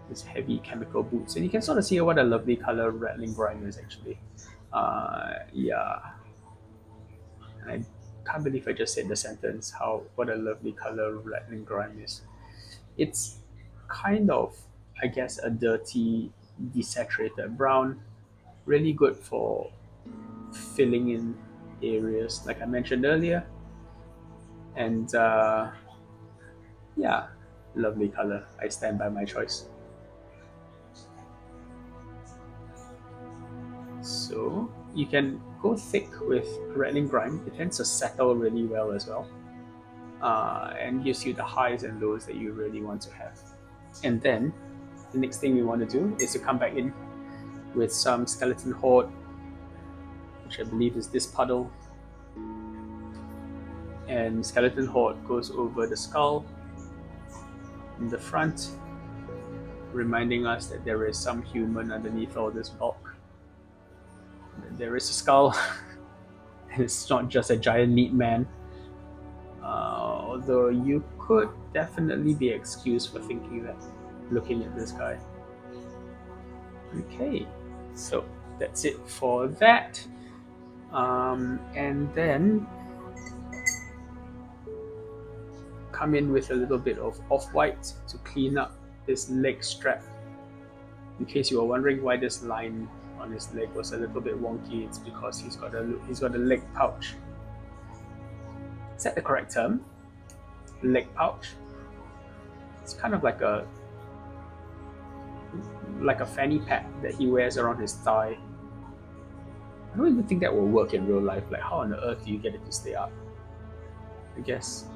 His heavy chemical boots. And you can sort of see what a lovely color rattling grime is actually. Yeah. And I can't believe I just said the sentence, what a lovely color rattling grime is. It's kind of, I guess, a dirty, desaturated brown. Really good for filling in areas, like I mentioned earlier. And yeah, lovely color. I stand by my choice. So you can go thick with rattling grime. It tends to settle really well as well, and gives you the highs and lows that you really want to have. And then the next thing you want to do is to come back in with some skeleton horde, which I believe is this puddle. And skeleton horde goes over the skull in the front, reminding us that there is some human underneath all this bulk. There is a skull. It's not just a giant meat man. Although you could definitely be excused for thinking that, looking at this guy. Okay, so that's it for that. And then come in with a little bit of off-white to clean up this leg strap. In case you were wondering why this line on his leg was a little bit wonky, it's because he's got a leg pouch. Is that the correct term? Leg pouch? It's kind of like a fanny pack that he wears around his thigh. I don't even think that will work in real life. Like, how on earth do you get it to stay up? I guess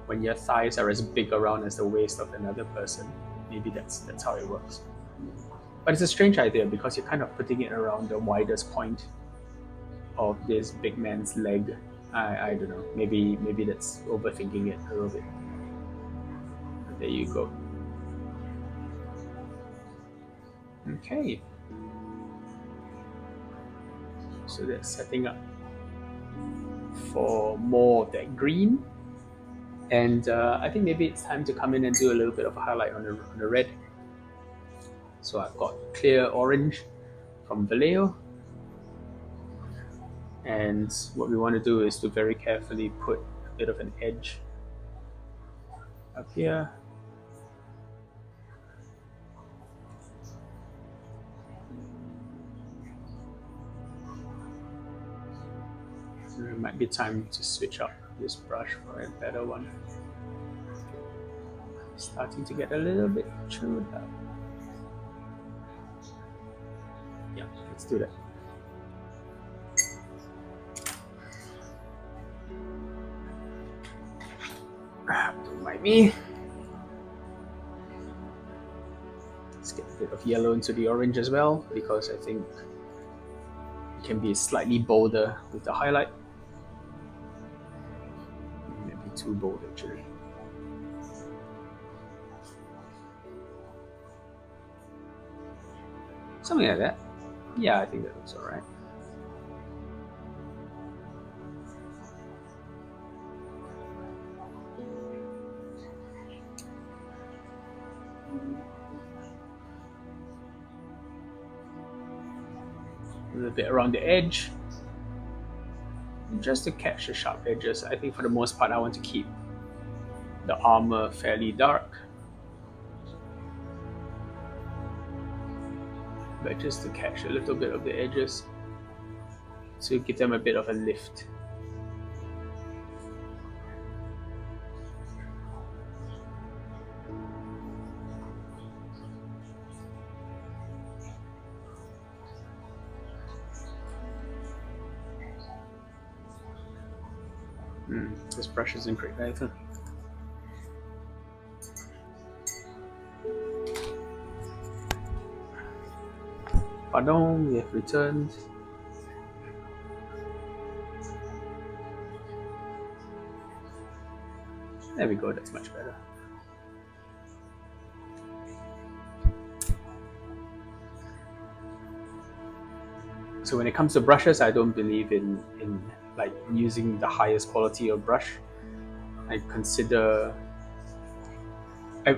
when your thighs are as big around as the waist of another person, maybe that's how it works. But it's a strange idea because you're kind of putting it around the widest point of this big man's leg. I don't know. Maybe that's overthinking it a little bit. But there you go. Okay. So that's setting up for more of that green. And I think maybe it's time to come in and do a little bit of a highlight on the red. So I've got clear orange from Vallejo. And what we want to do is to very carefully put a bit of an edge up here. So it might be time to switch up this brush for a better one. Starting to get a little bit chewed up. Yeah, let's do that. Don't mind me. Let's get a bit of yellow into the orange as well, because I think it can be slightly bolder with the highlight. Maybe too bold actually. Something like that. Yeah, I think that looks alright. A little bit around the edge, just to catch the sharp edges. I think for the most part I want to keep the armor fairly dark, but just to catch a little bit of the edges to give them a bit of a lift. This brush isn't great either. Pardon, we have returned. There we go, that's much better. So when it comes to brushes, I don't believe in like using the highest quality of brush. I consider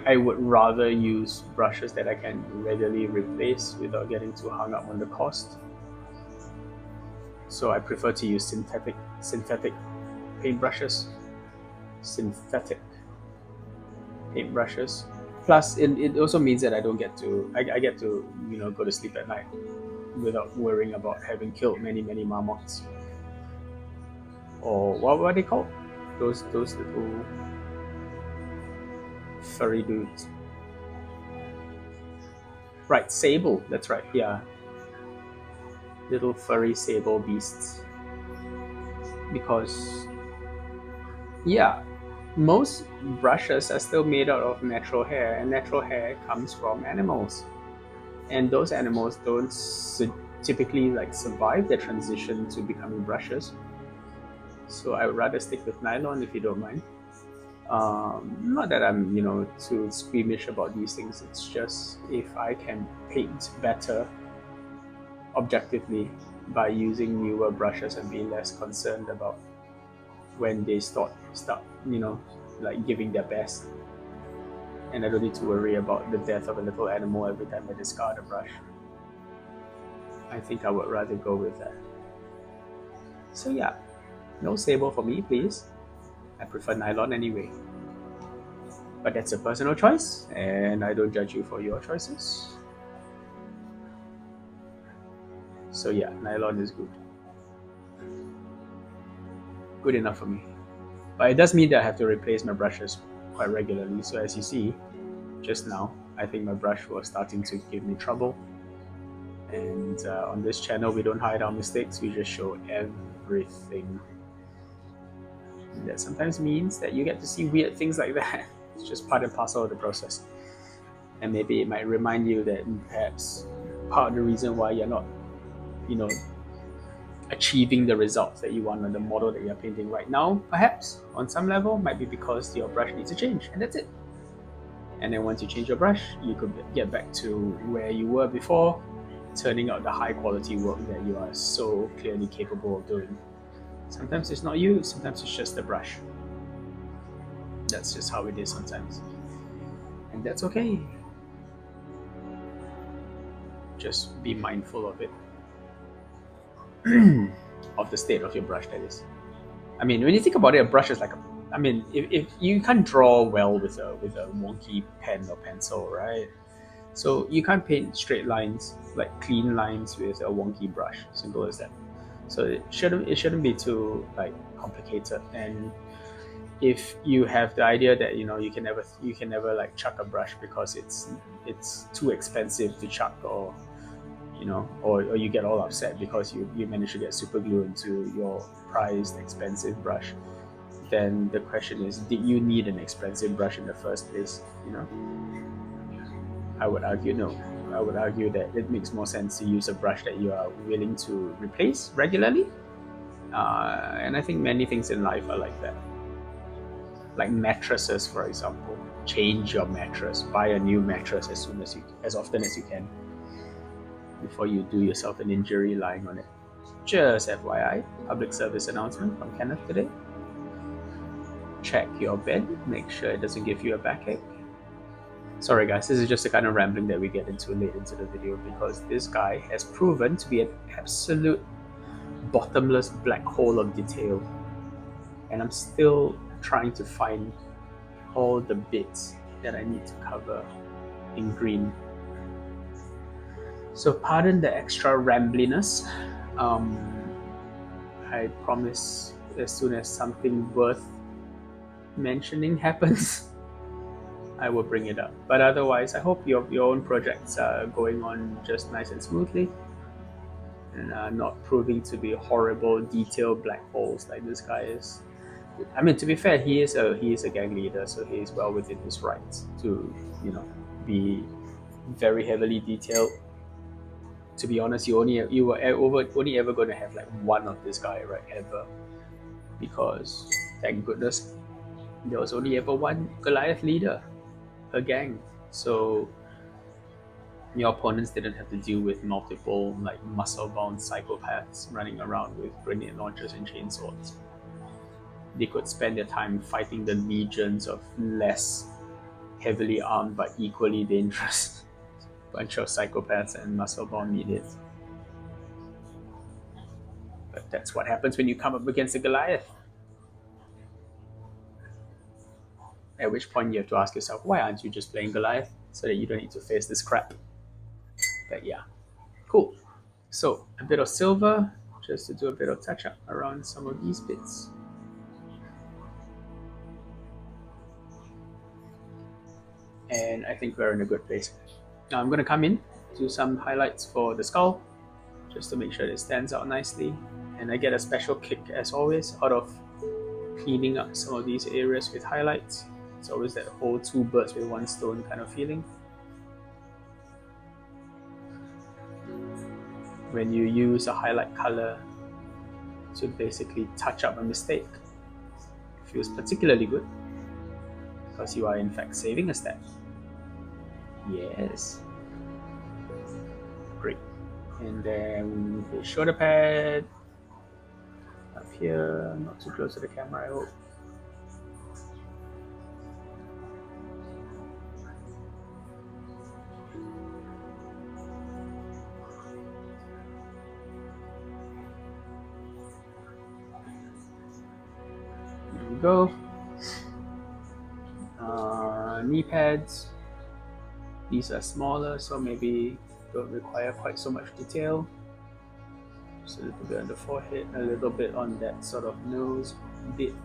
I would rather use brushes that I can readily replace without getting too hung up on the cost. So I prefer to use synthetic paintbrushes. Synthetic paintbrushes. Plus, it also means that I don't get to I get to go to sleep at night without worrying about having killed many marmots. Or what are they called? Those little furry dudes. Right, sable. That's right. Yeah, little furry sable beasts. Because yeah, most brushes are still made out of natural hair, and natural hair comes from animals, and those animals don't typically like survive the transition to becoming brushes. So I would rather stick with nylon if you don't mind. Not that I'm too squeamish about these things. It's just if I can paint better objectively by using newer brushes and being less concerned about when they start like giving their best, and I don't need to worry about the death of a little animal every time I discard a brush. I think I would rather go with that. So yeah, no sable for me, please. I prefer nylon anyway. But that's a personal choice, and I don't judge you for your choices. So yeah, nylon is good. Good enough for me. But it does mean that I have to replace my brushes quite regularly. So as you see, just now, I think my brush was starting to give me trouble. And on this channel, we don't hide our mistakes. We just show everything. And that sometimes means that you get to see weird things like that. It's just part and parcel of the process. And maybe it might remind you that perhaps part of the reason why you're not, achieving the results that you want on the model that you're painting right now, perhaps on some level, might be because your brush needs a change, and that's it. And then once you change your brush, you could get back to where you were before, turning out the high quality work that you are so clearly capable of doing. Sometimes it's not you, sometimes it's just the brush. That's just how it is sometimes. And that's okay. Just be mindful of it. Of the state of your brush, that is. I mean, when you think about it, a brush is like if you can't draw well with a wonky pen or pencil, right? So you can't paint straight lines, like clean lines, with a wonky brush. Simple as that. So it shouldn't be too like complicated. And if you have the idea that you can never like chuck a brush because it's too expensive to chuck, or or you get all upset because you managed to get super glue into your prized expensive brush, then the question is, did you need an expensive brush in the first place? I would argue no. I would argue that it makes more sense to use a brush that you are willing to replace regularly. And I think many things in life are like that. Like mattresses, for example. Change your mattress. Buy a new mattress as often as you can, before you do yourself an injury lying on it. Just FYI, public service announcement from Kenneth today. Check your bed, make sure it doesn't give you a backache. Sorry guys, this is just the kind of rambling that we get into late into the video, because this guy has proven to be an absolute bottomless black hole of detail. And I'm still trying to find all the bits that I need to cover in green. So pardon the extra rambliness. I promise as soon as something worth mentioning happens, I will bring it up. But otherwise, I hope your own projects are going on just nice and smoothly, and are not proving to be horrible detailed black holes like this guy is. I mean, to be fair, he is a gang leader, so he is well within his rights to be very heavily detailed. To be honest, you were only ever going to have like one of this guy, right? Ever, because thank goodness there was only ever one Goliath leader, a gang. So Your opponents didn't have to deal with multiple like muscle-bound psychopaths running around with grenade launchers and chainswords. They could spend their time fighting the legions of less heavily armed but equally dangerous bunch of psychopaths and muscle-bound meatheads. But that's what happens when you come up against a Goliath. At which point you have to ask yourself, why aren't you just playing Goliath so that you don't need to face this crap? But yeah, cool. So a bit of silver just to do a bit of touch up around some of these bits. And I think we're in a good place. Now I'm going to come in, do some highlights for the skull, just to make sure it stands out nicely. And I get a special kick, as always, out of cleaning up some of these areas with highlights. It's always that whole two birds with one stone kind of feeling. When you use a highlight color to basically touch up a mistake, it feels particularly good because you are in fact saving a step. Yes. Great. And then the shoulder pad up here, not too close to the camera, I hope. There we go. Knee pads. These are smaller, so maybe don't require quite so much detail. Just a little bit on the forehead, a little bit on that sort of nose bit.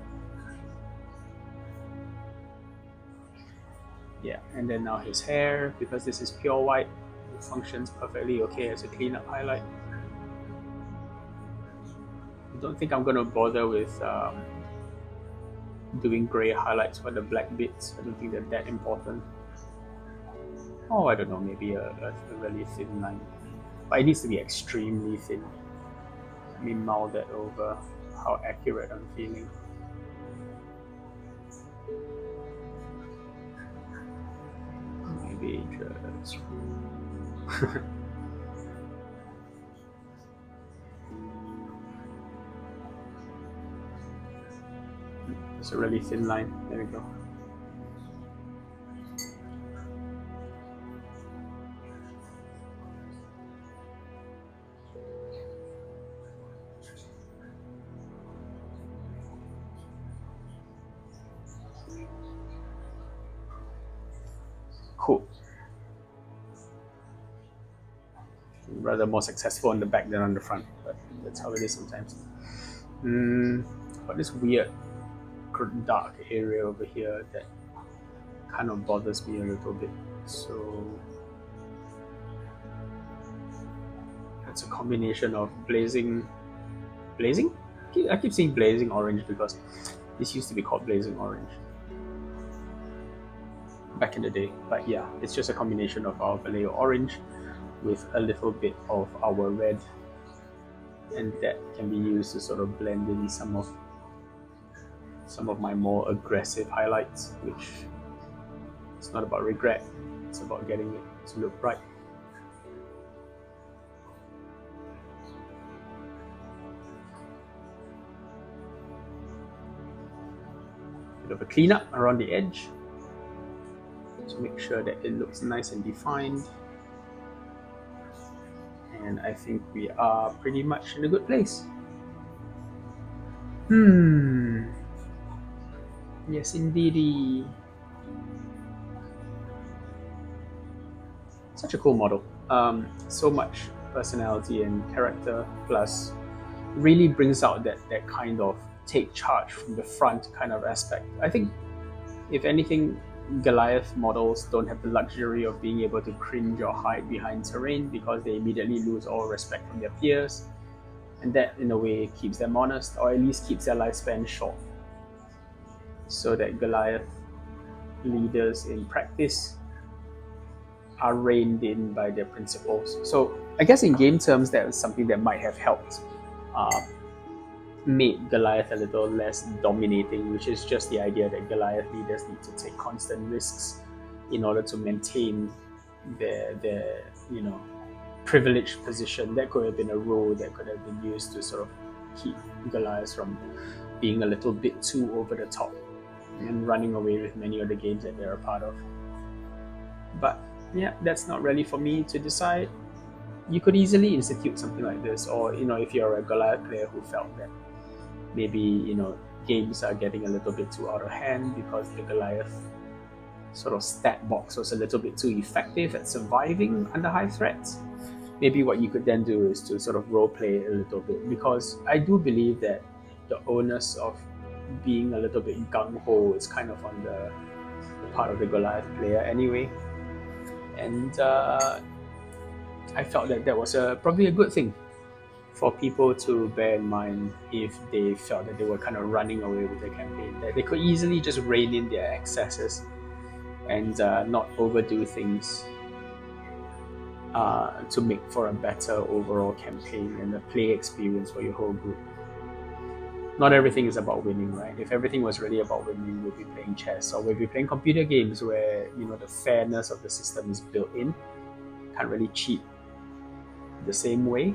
Yeah, and then now his hair, because this is pure white, it functions perfectly okay as a cleanup highlight. I don't think I'm going to bother with doing gray highlights for the black bits. I don't think they're that important. Oh, I don't know, maybe a really thin line. But it needs to be extremely thin. Let me mull that over how accurate I'm feeling. Maybe just... It's a really thin line. There we go. Cool. Rather more successful on the back than on the front, but that's how it is sometimes. Got this weird dark area over here that kind of bothers me a little bit. So that's a combination of blazing? I keep saying blazing orange because this used to be called blazing orange back in the day. But yeah, it's just a combination of our Vallejo orange with a little bit of our red, and that can be used to sort of blend in some of my more aggressive highlights, which it's not about regret, it's about getting it to look right. Bit of a cleanup around the edge to make sure that it looks nice and defined. And I think we are pretty much in a good place. Yes, indeedy. Such a cool model. So much personality and character, plus really brings out that kind of take charge from the front kind of aspect. I think, if anything, Goliath models don't have the luxury of being able to cringe or hide behind terrain because they immediately lose all respect from their peers, and that in a way keeps them honest, or at least keeps their lifespan short, so that Goliath leaders in practice are reined in by their principles. So I guess in game terms that was something that might have helped made Goliath a little less dominating, which is just the idea that Goliath leaders need to take constant risks in order to maintain their privileged position. That could have been a role that could have been used to sort of keep Goliath from being a little bit too over the top and running away with many of the games that they're a part of. But yeah, that's not really for me to decide. You could easily institute something like this, or if you're a Goliath player who felt that maybe games are getting a little bit too out of hand because the Goliath sort of stat box was a little bit too effective at surviving Underhive threats. Maybe what you could then do is to sort of role play a little bit, because I do believe that the onus of being a little bit gung-ho is kind of on the part of the Goliath player anyway. And I felt that was probably a good thing for people to bear in mind if they felt that they were kind of running away with the campaign, that they could easily just rein in their excesses and not overdo things to make for a better overall campaign and a play experience for your whole group. Not everything is about winning, right? If everything was really about winning, we'd be playing chess, or we'd be playing computer games where the fairness of the system is built in. Can't really cheat the same way.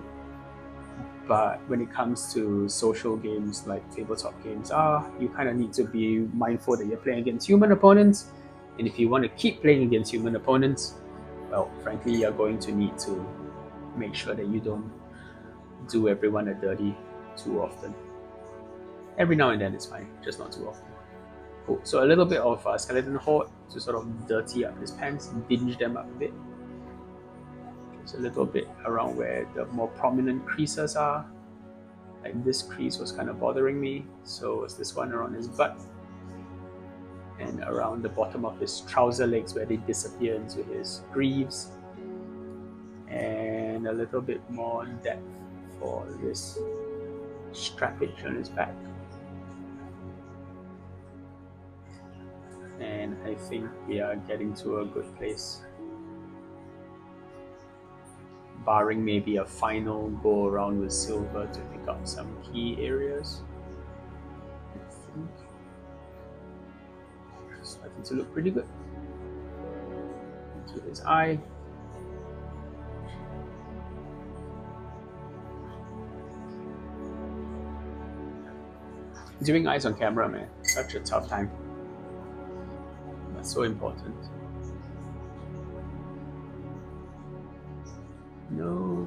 But when it comes to social games like tabletop games, you kind of need to be mindful that you're playing against human opponents. And if you want to keep playing against human opponents, well, frankly, you're going to need to make sure that you don't do everyone a dirty too often. Every now and then it's fine, just not too often. Cool. So a little bit of Skeleton Horde to sort of dirty up his pants, dinge them up a bit. Just a little bit around where the more prominent creases are. Like this crease was kind of bothering me, so was this one around his butt. And around the bottom of his trouser legs where they disappear into his greaves. And a little bit more depth for this strappage on his back. And I think we are getting to a good place. Barring maybe a final go around with silver to pick up some key areas. I think it's starting to look pretty good. Into his eye. Doing eyes on camera, man, such a tough time. That's so important. No.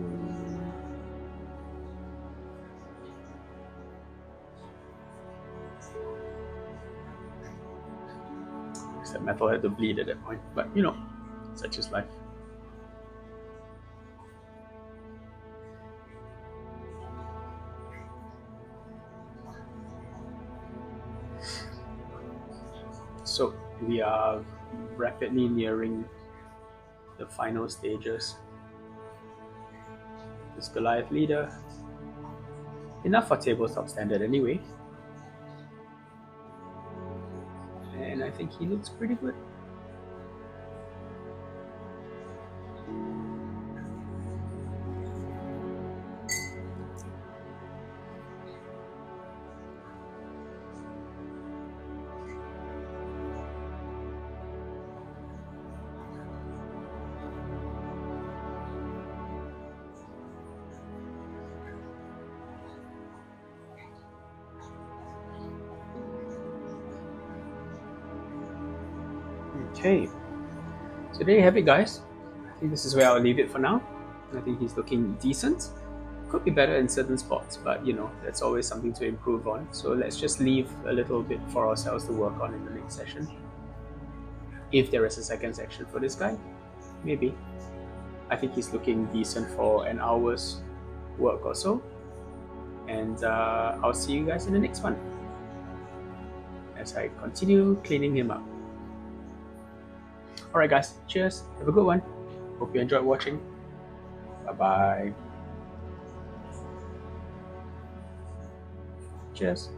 Except metal had to bleed at that point, but such is life. So we are rapidly nearing the final stages. This Goliath leader, enough for tabletop standard anyway, and I think he looks pretty good. Okay, so there you have it, guys. I think this is where I'll leave it for now. I think he's looking decent. Could be better in certain spots, but that's always something to improve on. So let's just leave a little bit for ourselves to work on in the next session. If there is a second section for this guy, maybe. I think he's looking decent for an hour's work or so. And I'll see you guys in the next one as I continue cleaning him up. Alright guys, cheers, have a good one. Hope you enjoyed watching. Bye bye. Cheers.